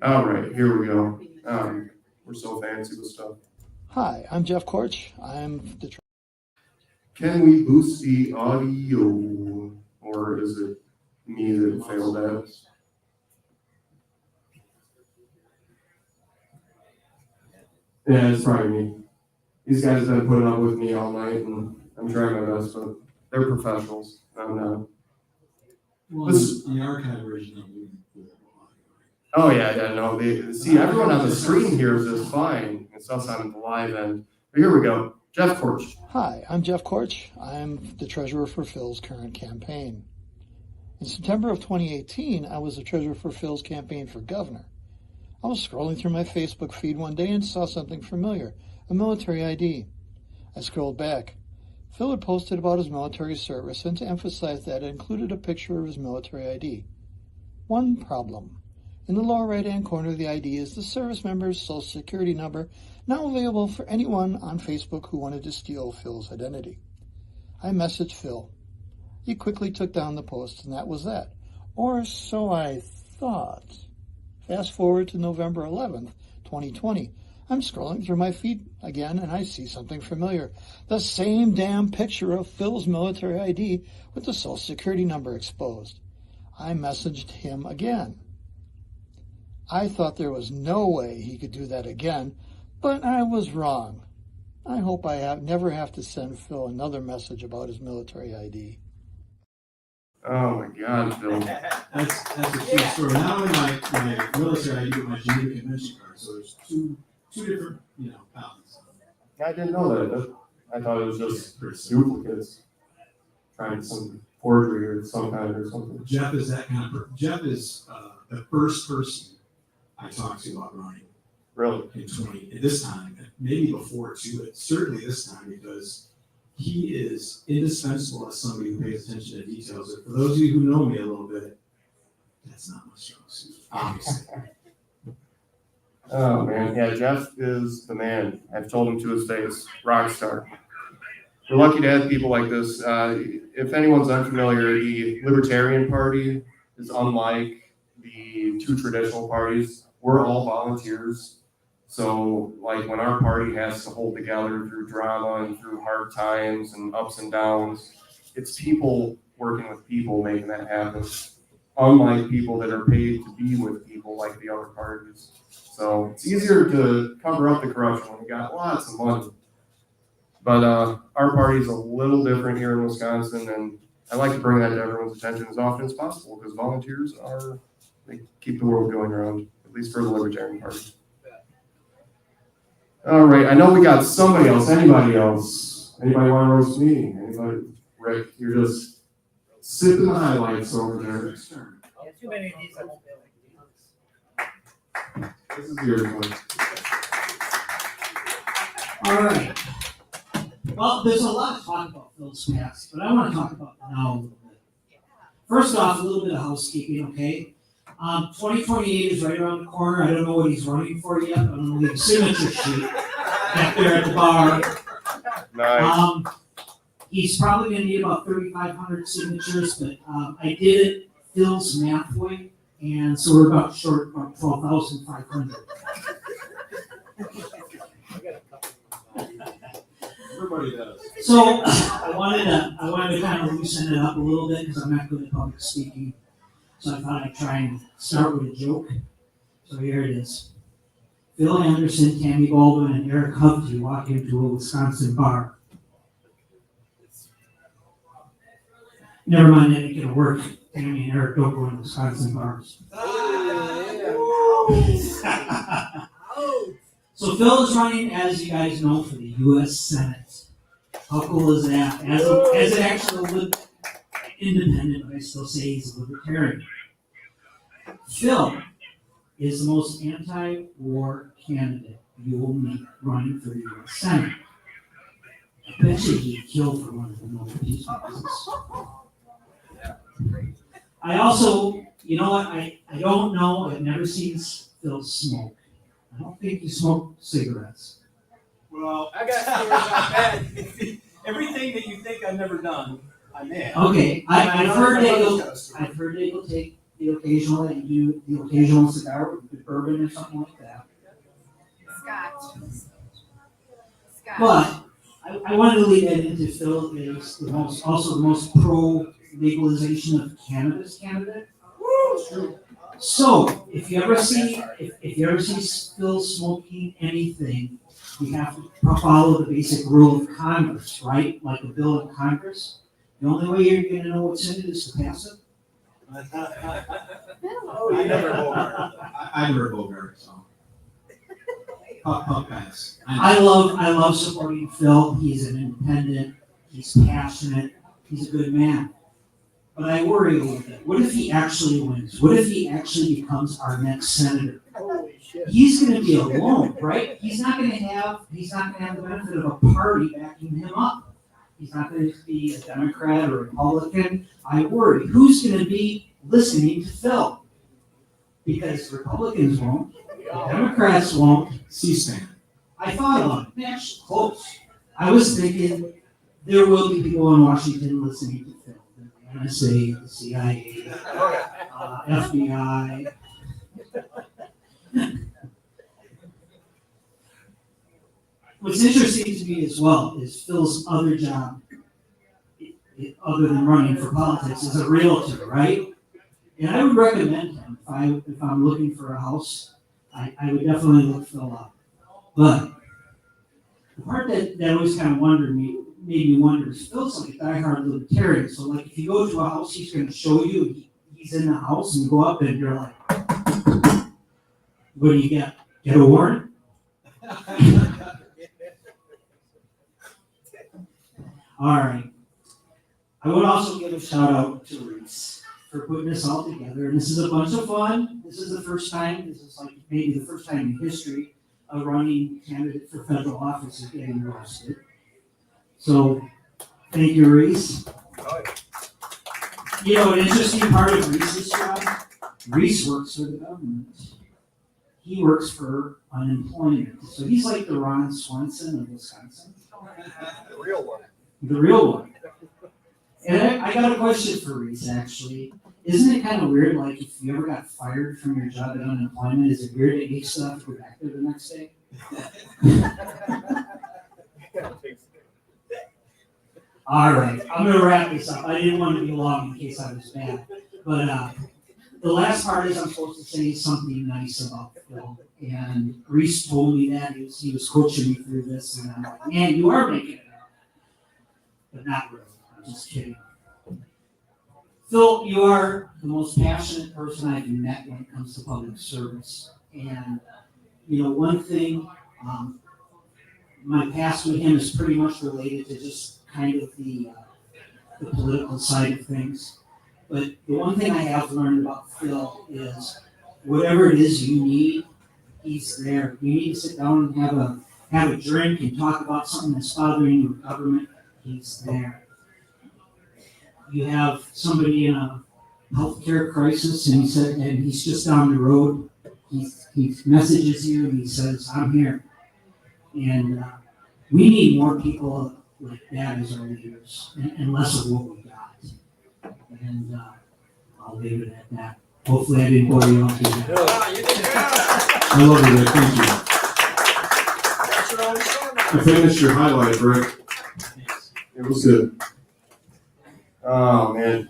All right, here we go. We're so fancy with stuff. Hi, I'm Jeff Korch. I'm the Can we boost the audio, or is it me that failed at? Yeah, it's probably me. These guys have been putting up with me all night, and I'm trying my best, but they're professionals. I'm not. Well, the archive version of it. Oh yeah, no. See, everyone on the screen hears this fine. It's us on the live end. But here we go. Jeff Korch. Hi, I'm Jeff Korch. I'm the treasurer for Phil's current campaign. In September of 2018, I was the treasurer for Phil's campaign for governor. I was scrolling through my Facebook feed one day and saw something familiar, a military ID. I scrolled back. Phil had posted about his military service, and to emphasize that, it included a picture of his military ID. One problem. In the lower right-hand corner of the ID is the service member's social security number, now available for anyone on Facebook who wanted to steal Phil's identity. I messaged Phil. He quickly took down the post, and that was that. Or so I thought. Fast forward to November 11th, 2020. I'm scrolling through my feed again, and I see something familiar. The same damn picture of Phil's military ID with the social security number exposed. I messaged him again. I thought there was no way he could do that again, but I was wrong. I hope I never have to send Phil another message about his military ID. Oh my God, Phil. That's a true story. Not only my military ID, but my Geneva Convention card. So there's two different, copies. I didn't know that. I thought it was just duplicates. Trying some forgery or some kind or something. Jeff is that kind of person. Jeff is the first person I talked to about running. Really? At this time, maybe before too, but certainly this time, because he is indispensable as somebody who pays attention to details. And for those of you who know me a little bit, that's not my strong suit, obviously. Oh man, yeah, Jeff is the man. I've told him to his face, Roxtar. We're lucky to have people like this. If anyone's unfamiliar, the Libertarian Party is unlike the two traditional parties. We're all volunteers. So, like, when our party has to hold together through drama and through hard times and ups and downs, it's people working with people making that happen. Unlike people that are paid to be with people like the other parties. So, it's easier to cover up the corruption when we got lots of money. But our party's a little different here in Wisconsin, and I like to bring that to everyone's attention as often as possible because volunteers they keep the world going around, at least for the Libertarian Party. All right, I know we got somebody else. Anybody else? Anybody want to roast me? Anybody? Rick, you're just sipping the highlights over there. Yeah, too many of these I won't be able to do. This is yours, one. All right. Well, there's a lot to talk about Phil's past, but I want to talk about now a little bit. First off, a little bit of housekeeping, okay? 2028 is right around the corner. I don't know what he's running for yet. I'm going to leave a signature sheet back there at the bar. Nice. He's probably going to need about 3,500 signatures, but I did it Phil's math way, and so we're about short about 12,500. Everybody does. So I wanted to kind of loosen it up a little bit because I'm not good at public speaking. So I thought I'd try and start with a joke. So here it is. Phil Anderson, Tammy Baldwin, and Eric Hovde walk into a Wisconsin bar. Never mind, that ain't gonna work. Tammy and Eric don't go in Wisconsin bars. So Phil is running, as you guys know, for the U.S. Senate. How cool is that? As an actual independent, but I still say he's a libertarian. Phil is the most anti-war candidate you will meet running for the U.S. Senate. I bet you he'd kill for one of the Nobel Peace Prizes. I also, you know what, I don't know, I've never seen Phil smoke. I don't think he smoked cigarettes. Well, I got stories about that. Everything that you think I've never done, I'm in. Okay, I've heard they will take the occasional cigar with bourbon or something like that. Scotch. But I wanted to lead that into Phil is the most pro legalization of cannabis candidate. So if you ever see Phil smoking anything, you have to follow the basic rule of Congress, right? Like a bill in Congress. The only way you're going to know what's in it is to pass it. I never Bogart, so. Pop pass. I love supporting Phil. He's an independent. He's passionate. He's a good man. But I worry a little bit. What if he actually wins? What if he actually becomes our next senator? He's going to be alone, right? He's not going to have the benefit of a party backing him up. He's not going to be a Democrat or a Republican. I worry. Who's going to be listening to Phil? Because Republicans won't. Democrats won't. C-SPAN. I thought about it. Actually, close. I was thinking there will be people in Washington listening to Phil. The NSA, the CIA, FBI. What's interesting to me as well is Phil's other job, other than running for politics, is a realtor, right? And I would recommend him if I'm looking for a house. I would definitely look Phil up. But the part that always kind of made me wonder, is Phil's like a diehard libertarian, so like if you go to a house, he's gonna show you, he's in the house, and you go up and you're like, what do you get? Get a warrant? All right. I would also give a shout out to Reese for putting this all together. And this is a bunch of fun. This is the first time, this is like maybe the first time in history a running candidate for federal office is getting roasted. So thank you, Reese. You know, an interesting part of Reese's job, Reese works for the government. He works for unemployment. So he's like the Ron Swanson of Wisconsin. The real one. The real one. And I got a question for Reese, actually. Isn't it kind of weird, like, if you ever got fired from your job at unemployment, is it weird that you still have to go back there the next day? All right, I'm going to wrap this up. I didn't want to be long in case I was bad. But the last part is I'm supposed to say something nice about Phil. And Reese told me that. He was coaching me through this. And I'm like, man, you are making it up. But not really. I'm just kidding. Phil, you are the most passionate person I've met when it comes to public service. And, you know, one thing, my past with him is pretty much related to just kind of the political side of things. But the one thing I have learned about Phil is whatever it is you need, he's there. You need to sit down and have a drink and talk about something that's bothering your government, he's there. You have somebody in a healthcare crisis, and he's just down the road. He messages you and he says, "I'm here." And we need more people like that as our leaders, and less of what we got. And I'll leave it at that. Hopefully, I didn't bore you out too much. I love it, Rick. Thank you. I finished your highlight, Rick. It was good. Oh, man.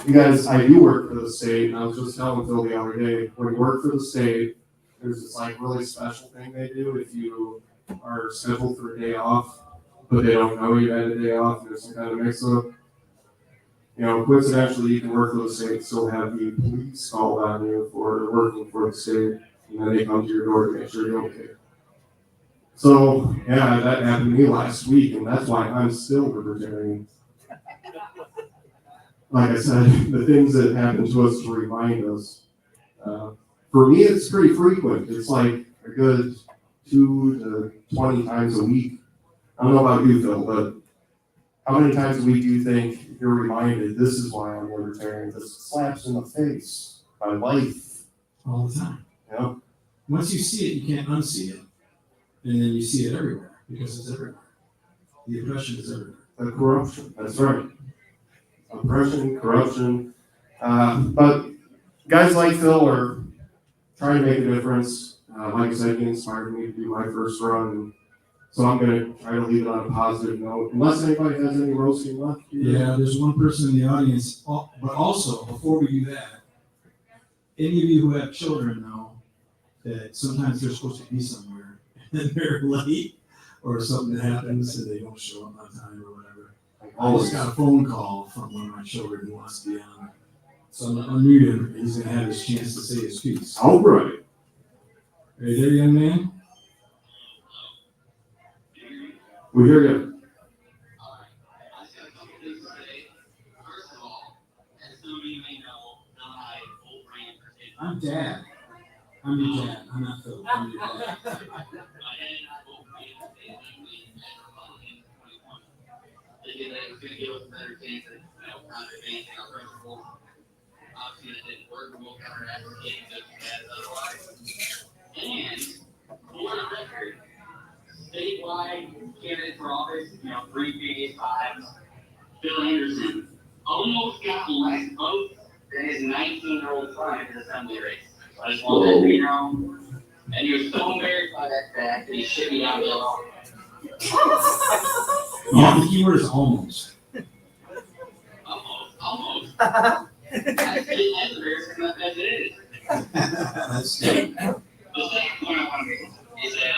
You guys, I do work for the state, and I was just telling Phil the other day, when you work for the state, there's this like really special thing they do if you are scheduled for a day off, but they don't know you had a day off, and there's some kind of mix-up. You know, coincidentally, you can work for the state and still have the police called on you for working for the state, and then they come to your door to make sure you're okay. So, yeah, that happened to me last week, and that's why I'm still libertarian. Like I said, the things that happen to us to remind us. For me, it's pretty frequent. It's like a good 2 to 20 times a week. I don't know about you, Phil, but how many times a week do you think you're reminded, this is why I'm libertarian? This slaps in the face by life. All the time. Yeah. Once you see it, you can't unsee it. And then you see it everywhere because it's everywhere. The oppression is everywhere. The corruption, that's right. Oppression, corruption. But guys like Phil are trying to make a difference. Like I said, he inspired me to do my first run. And so I'm going to try to leave it on a positive note. Unless anybody has any roasting left. Yeah, there's one person in the audience. But also, before we do that, any of you who have children know that sometimes they're supposed to be somewhere and they're late or something happens and they don't show up on time or whatever. I just got a phone call from one of my children who wants to be on. So I'm going to unmute him. He's going to have his chance to say his piece. All right. Are you there, young man? We hear you. I'm Dad. I'm your dad. I'm not Phil. I'm your dad. Thinking that it was going to give us a better chance at, not advancing our principles. Obviously, that didn't work, and we'll counteract the game just as otherwise. And, for the record, statewide candidate for office, 3 days, 5, Bill Anderson almost got less votes than his 19-year-old son in his assembly race. So I just want that to be known. And he was so embarrassed by that fact that he shipped me out of the office. Yeah, the keyword is almost. Almost. That's as embarrassing as it is. That's The second point I want to make is that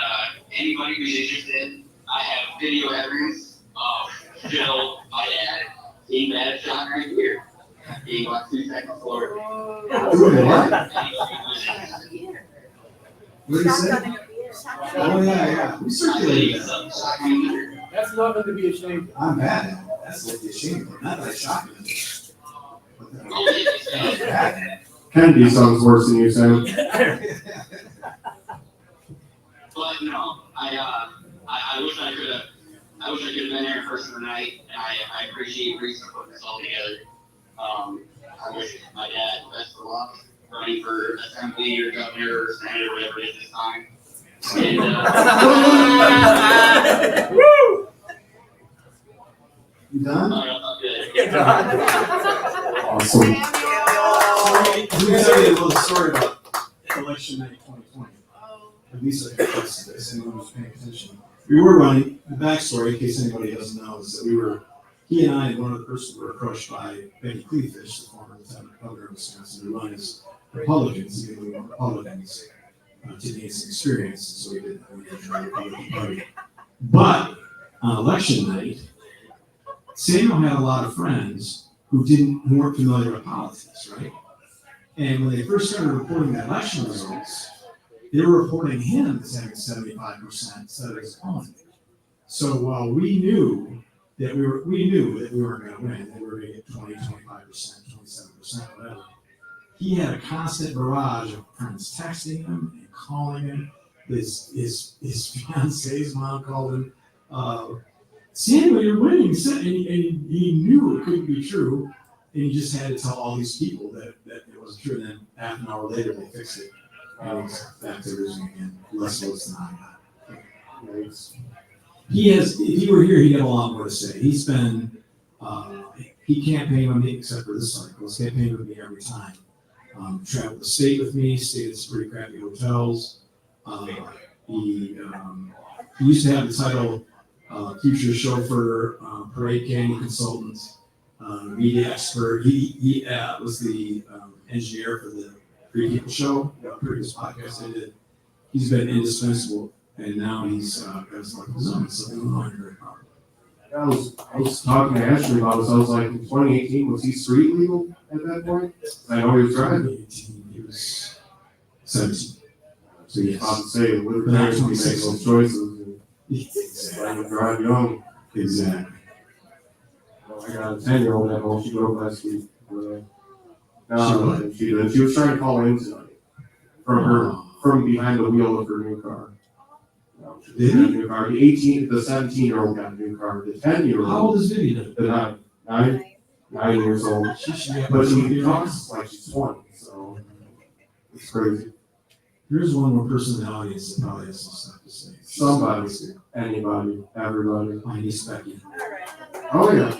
anybody who's interested, I have video evidence of Phil, my dad, he met a shot right here. He got 2 seconds forward. Doing what? What did you say? Oh, yeah. We circulated that. That's nothing to be ashamed of. I'm mad at it. That's what the shame of. Not that I shot him. Kennedy sounds worse than you, Sam. But no, I wish I could have been there first of the night, and I appreciate Reese for putting this all together. I wish my dad the best of luck running for assembly or governor or senator, whatever it is this time. And, You done? good. Awesome. Let me tell you a little story about election night 2020. At least I guess if anyone was paying attention. We were running, the backstory, in case anybody doesn't know, is that he and I and one other person were approached by Betty Cleafish, the former lieutenant governor of Wisconsin, to run as Republicans, even though we weren't Republicans, to gain some experience. So we did join the Republican Party. But on election night, Samuel had a lot of friends who weren't familiar with politics, right? And when they first started reporting the election results, they were reporting him as having 75% instead of his opponent. So while we knew that we weren't going to win, that we were going to get 20, 25%, 27%, whatever. He had a constant barrage of friends texting him and calling him. His fiance's mom called him, Samuel, you're winning. And he knew it couldn't be true. And he just had to tell all these people that it wasn't true. And then half an hour later, they fixed it. And he's back to losing again. Less votes than I got. If he were here, he'd have a lot more to say. He campaigned with me, except for this cycle. He's campaigned with me every time. Traveled the state with me, stayed at some pretty crappy hotels. He used to have the title future chauffeur, parade candy consultant, media expert. He was the engineer for the Free People Show, the previous podcast I did. He's been indispensable, and now he's got his life his own. So I'm very proud. I was talking to Ashley about this. I was like, in 2018, was he street legal at that point? I know he was driving. He was 17. So you're about to say, Libertarians can make those choices. And drive young. Exactly. Well, I got a 10-year-old at home. She drove last week. She was trying to call in tonight from behind the wheel of her new car. She got a new car. The 17-year-old got a new car. The 10-year-old. How old is Vivian? The 9 years old. But she talks like she's 20, so it's crazy. Here's one more person in the audience that probably has some stuff to say. Somebody, anybody, everybody. My niece Becky. Oh yeah.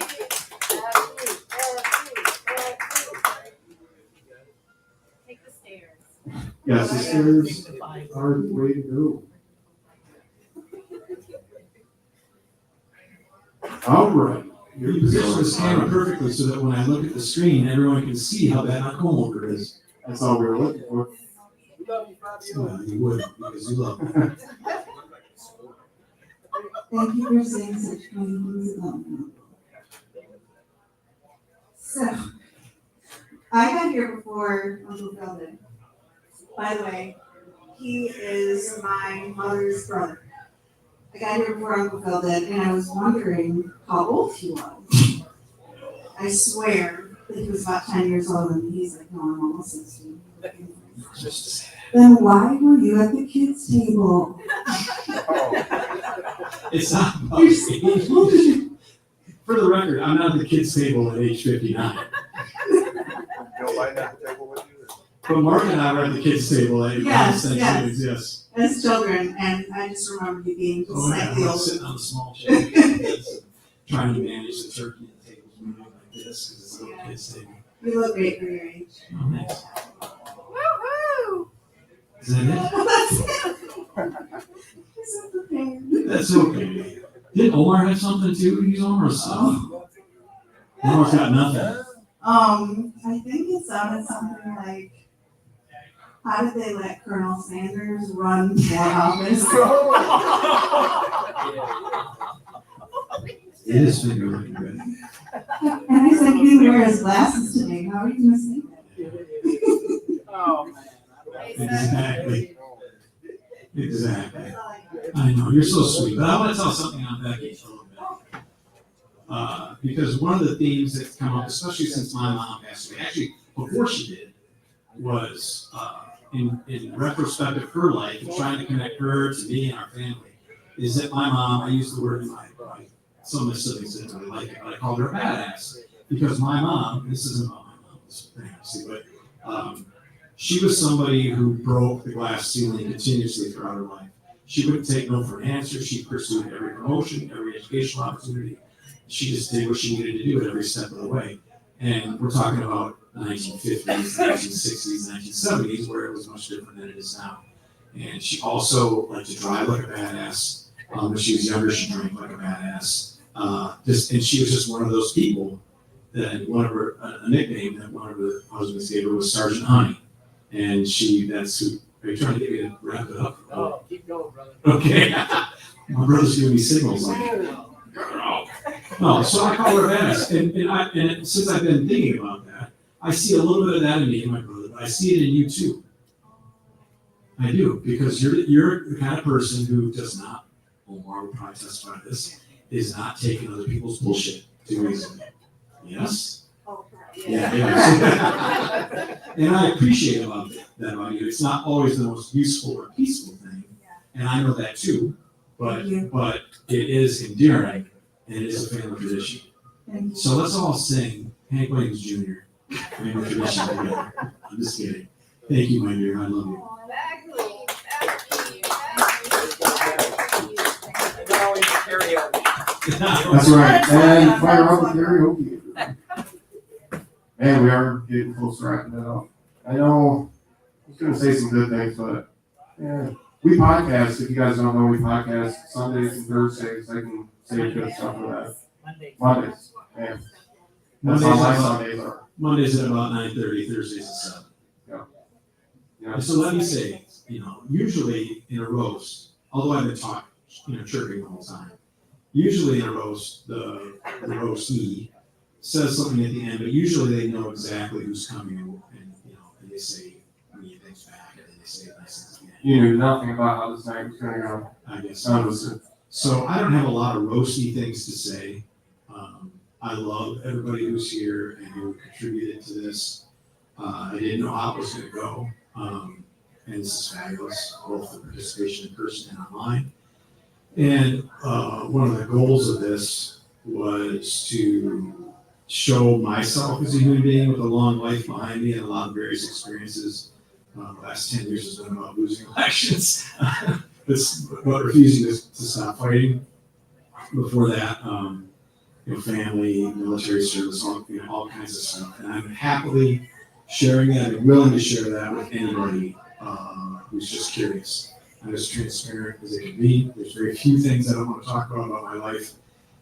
Take the stairs. Yes, the stairs are the way to go. All right. You position this camera perfectly so that when I look at the screen, everyone can see how bad my comb over is. That's all we were looking for. Well, you would, because you love me. Thank you for saying such kind things about me. So, I got here before Uncle Phil did. By the way, he is my mother's brother. I got here before Uncle Phil did, and I was wondering how old he was. I swear that he was about 10 years old, and he's like, no, I'm almost 16. Then why were you at the kids' table? It's not about age. For the record, I'm not at the kids' table at age 59. But Mark and I were at the kids' table at Yes. As children, and I just remember you being just slightly older. Sitting on the small chair, trying to manage the turkey and the tables moving like this because it's a little kids' table. You look great for your age. Oh, nice. Woohoo! Is that it? That's okay. Did Omar have something too? He's Omar's son. Omar's got nothing. I think it sounded something like, how did they let Colonel Sanders run for office? It is finger looking good. And I said, he didn't wear his glasses today, how are you gonna say that? Oh, man. Exactly. Exactly. I know, you're so sweet, but I want to tell something on Becky for a little bit. Because one of the themes that's come up, especially since my mom passed away, actually before she did, was in retrospect of her life and trying to connect her to me and our family, is that my mom, I use the word in my some of my siblings didn't really like it, but I called her a badass. Because my mom, this isn't about my mom, this is but she was somebody who broke the glass ceiling continuously throughout her life. She wouldn't take no for an answer. She pursued every promotion, every educational opportunity. She just did what she needed to do at every step of the way. And we're talking about the 1950s, 1960s, 1970s, where it was much different than it is now. And she also liked to drive like a badass. When she was younger, she drank like a badass. And she was just one of those people that one of her, a nickname that one of her husbands gave her was Sergeant Honey. And that's who, are you trying to get me to wrap it up? Oh, keep going, brother. Okay. My brother's giving me signals like, no, so I call her a badass. And since I've been thinking about that, I see a little bit of that in me and my brother, but I see it in you too. I do, because you're the kind of person who does not, Omar will probably testify to this, is not taking other people's bullshit too easily. Yes? Yeah. And I appreciate that about you. It's not always the most useful or peaceful thing, and I know that too. But it is endearing, and it is a family tradition. So let's all sing Hank Williams Jr. Family tradition together. I'm just kidding. Thank you, my dear. I love you. That's right. And fire up the karaoke. Man, we are getting close to wrapping it up. I know I was going to say some good things, but yeah, we podcast. If you guys don't know, we podcast Sundays and Thursdays. I can say good stuff for that. Mondays. Yeah. That's how my Sundays are. Mondays at about 9:30, Thursdays at 7. Yeah. And so let me say, usually in a roast, although I've been talking, chirping the whole time, usually in a roast, the roastee says something at the end, but usually they know exactly who's coming and they say mean things back and then they say nice things at the end. You knew nothing about how this night was going to go. I guess so. So I don't have a lot of roasty things to say. I love everybody who's here and who contributed to this. I didn't know how it was going to go. And this is fabulous, both the participation in person and online. And one of the goals of this was to show myself as a human being with a long life behind me and a lot of various experiences. The last 10 years has been about losing elections, but refusing to stop fighting. Before that, family, military service, all kinds of stuff. And I'm happily sharing that and willing to share that with anybody who's just curious. I'm as transparent as it can be. There's very few things I don't want to talk about my life.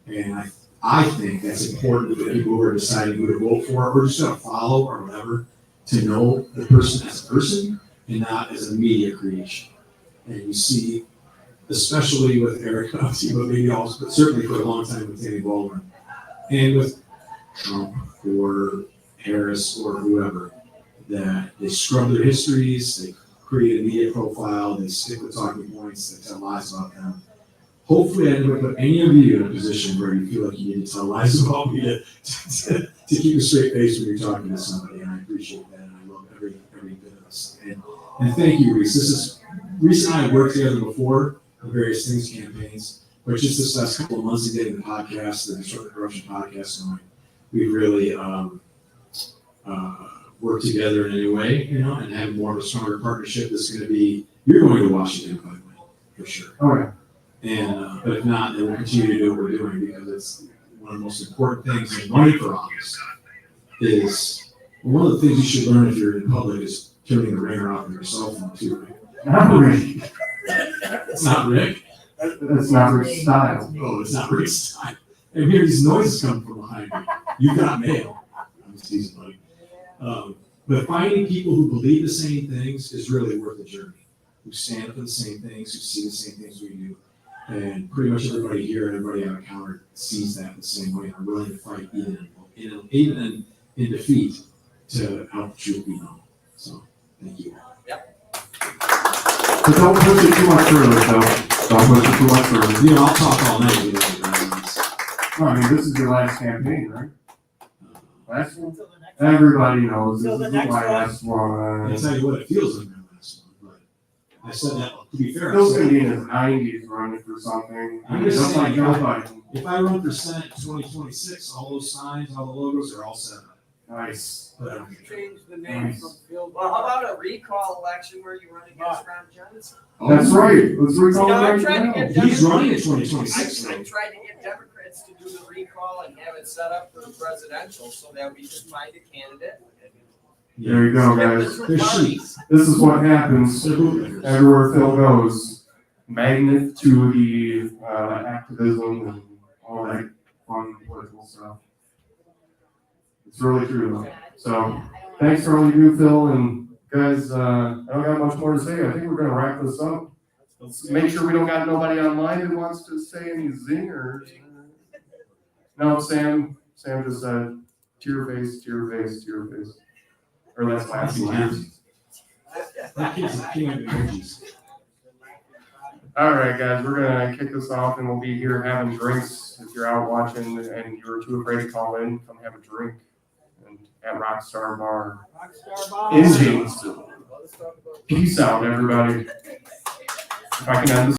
And I think that's important for people who are deciding who to vote for or just to follow or whatever, to know the person as a person and not as a media creation. And you see, especially with Eric, but maybe also, but certainly for a long time with Danny Baldwin, and with Trump or Harris or whoever, that they scrub their histories, they create a media profile, they stick with talking points, they tell lies about them. Hopefully I never put any of you in a position where you feel like you need to tell lies about me to keep a straight face when you're talking to somebody, and I appreciate that, and I love every bit of this. And thank you, Reese. Reese and I have worked together before on various things, campaigns, but just this last couple of months of getting the podcast, the Disrupt the Corruption podcast going, we've really worked together in a new way, and have more of a stronger partnership. That's going to be, you're going to Washington, by the way, for sure. Oh, yeah. And but if not, then we'll continue to do what we're doing, because it's one of the most important things in running for office. Is one of the things you should learn if you're in public is turning the ringer off of your cell phone too. Right? Not Rick. It's not Rick. That's not Rick's style. Oh, it's not Rick's style. And here these noises come from behind me. You got mail. I'm just teasing, buddy. But finding people who believe the same things is really worth the journey. Who stand for the same things, who see the same things we do. And pretty much everybody here, everybody on the counter sees that the same way. I'm willing to fight even in defeat to help the truth be known. So, thank you. But don't push it too much further, though. Don't push it too much further. You know, I'll talk all night with you. Well, I mean, this is your last campaign, right? Last one? Everybody knows this is the last one. I'll tell you what, it feels like my last one, but I said that, to be fair. Phil's gonna be in his 90s running for something. I'm just Just like saying, Joe Biden. if I run for Senate in 2026, all those signs, all the logos are all set up. Nice. But I don't care. Change the name from Phil. Well, how about a recall election where you run against Ron Johnson? That's right. Let's recall You know, I'm right trying to now. get He's running in Democrats- 2026. I tried to get Democrats to do the recall and have it set up for the presidential so that we could find a candidate. There you go, guys. They're sheep. This is what happens everywhere Phil goes. Magnet to the activism and all that fun political stuff. It's really true, though. So, thanks for all you do, Phil, and guys, I don't got much more to say. I think we're gonna wrap this up. Let's make sure we don't got nobody online who wants to say any zingers. No, Sam just said, tear face, tear face, tear face. Or that's last one. That kid's the king of emojis. All right, guys, we're gonna kick this off and we'll be here having drinks. If you're out watching and you're too afraid to call in, come have a drink and at Roxtar Bar Roxtar Bar. in Janesville. Peace out, everybody. If I can end this.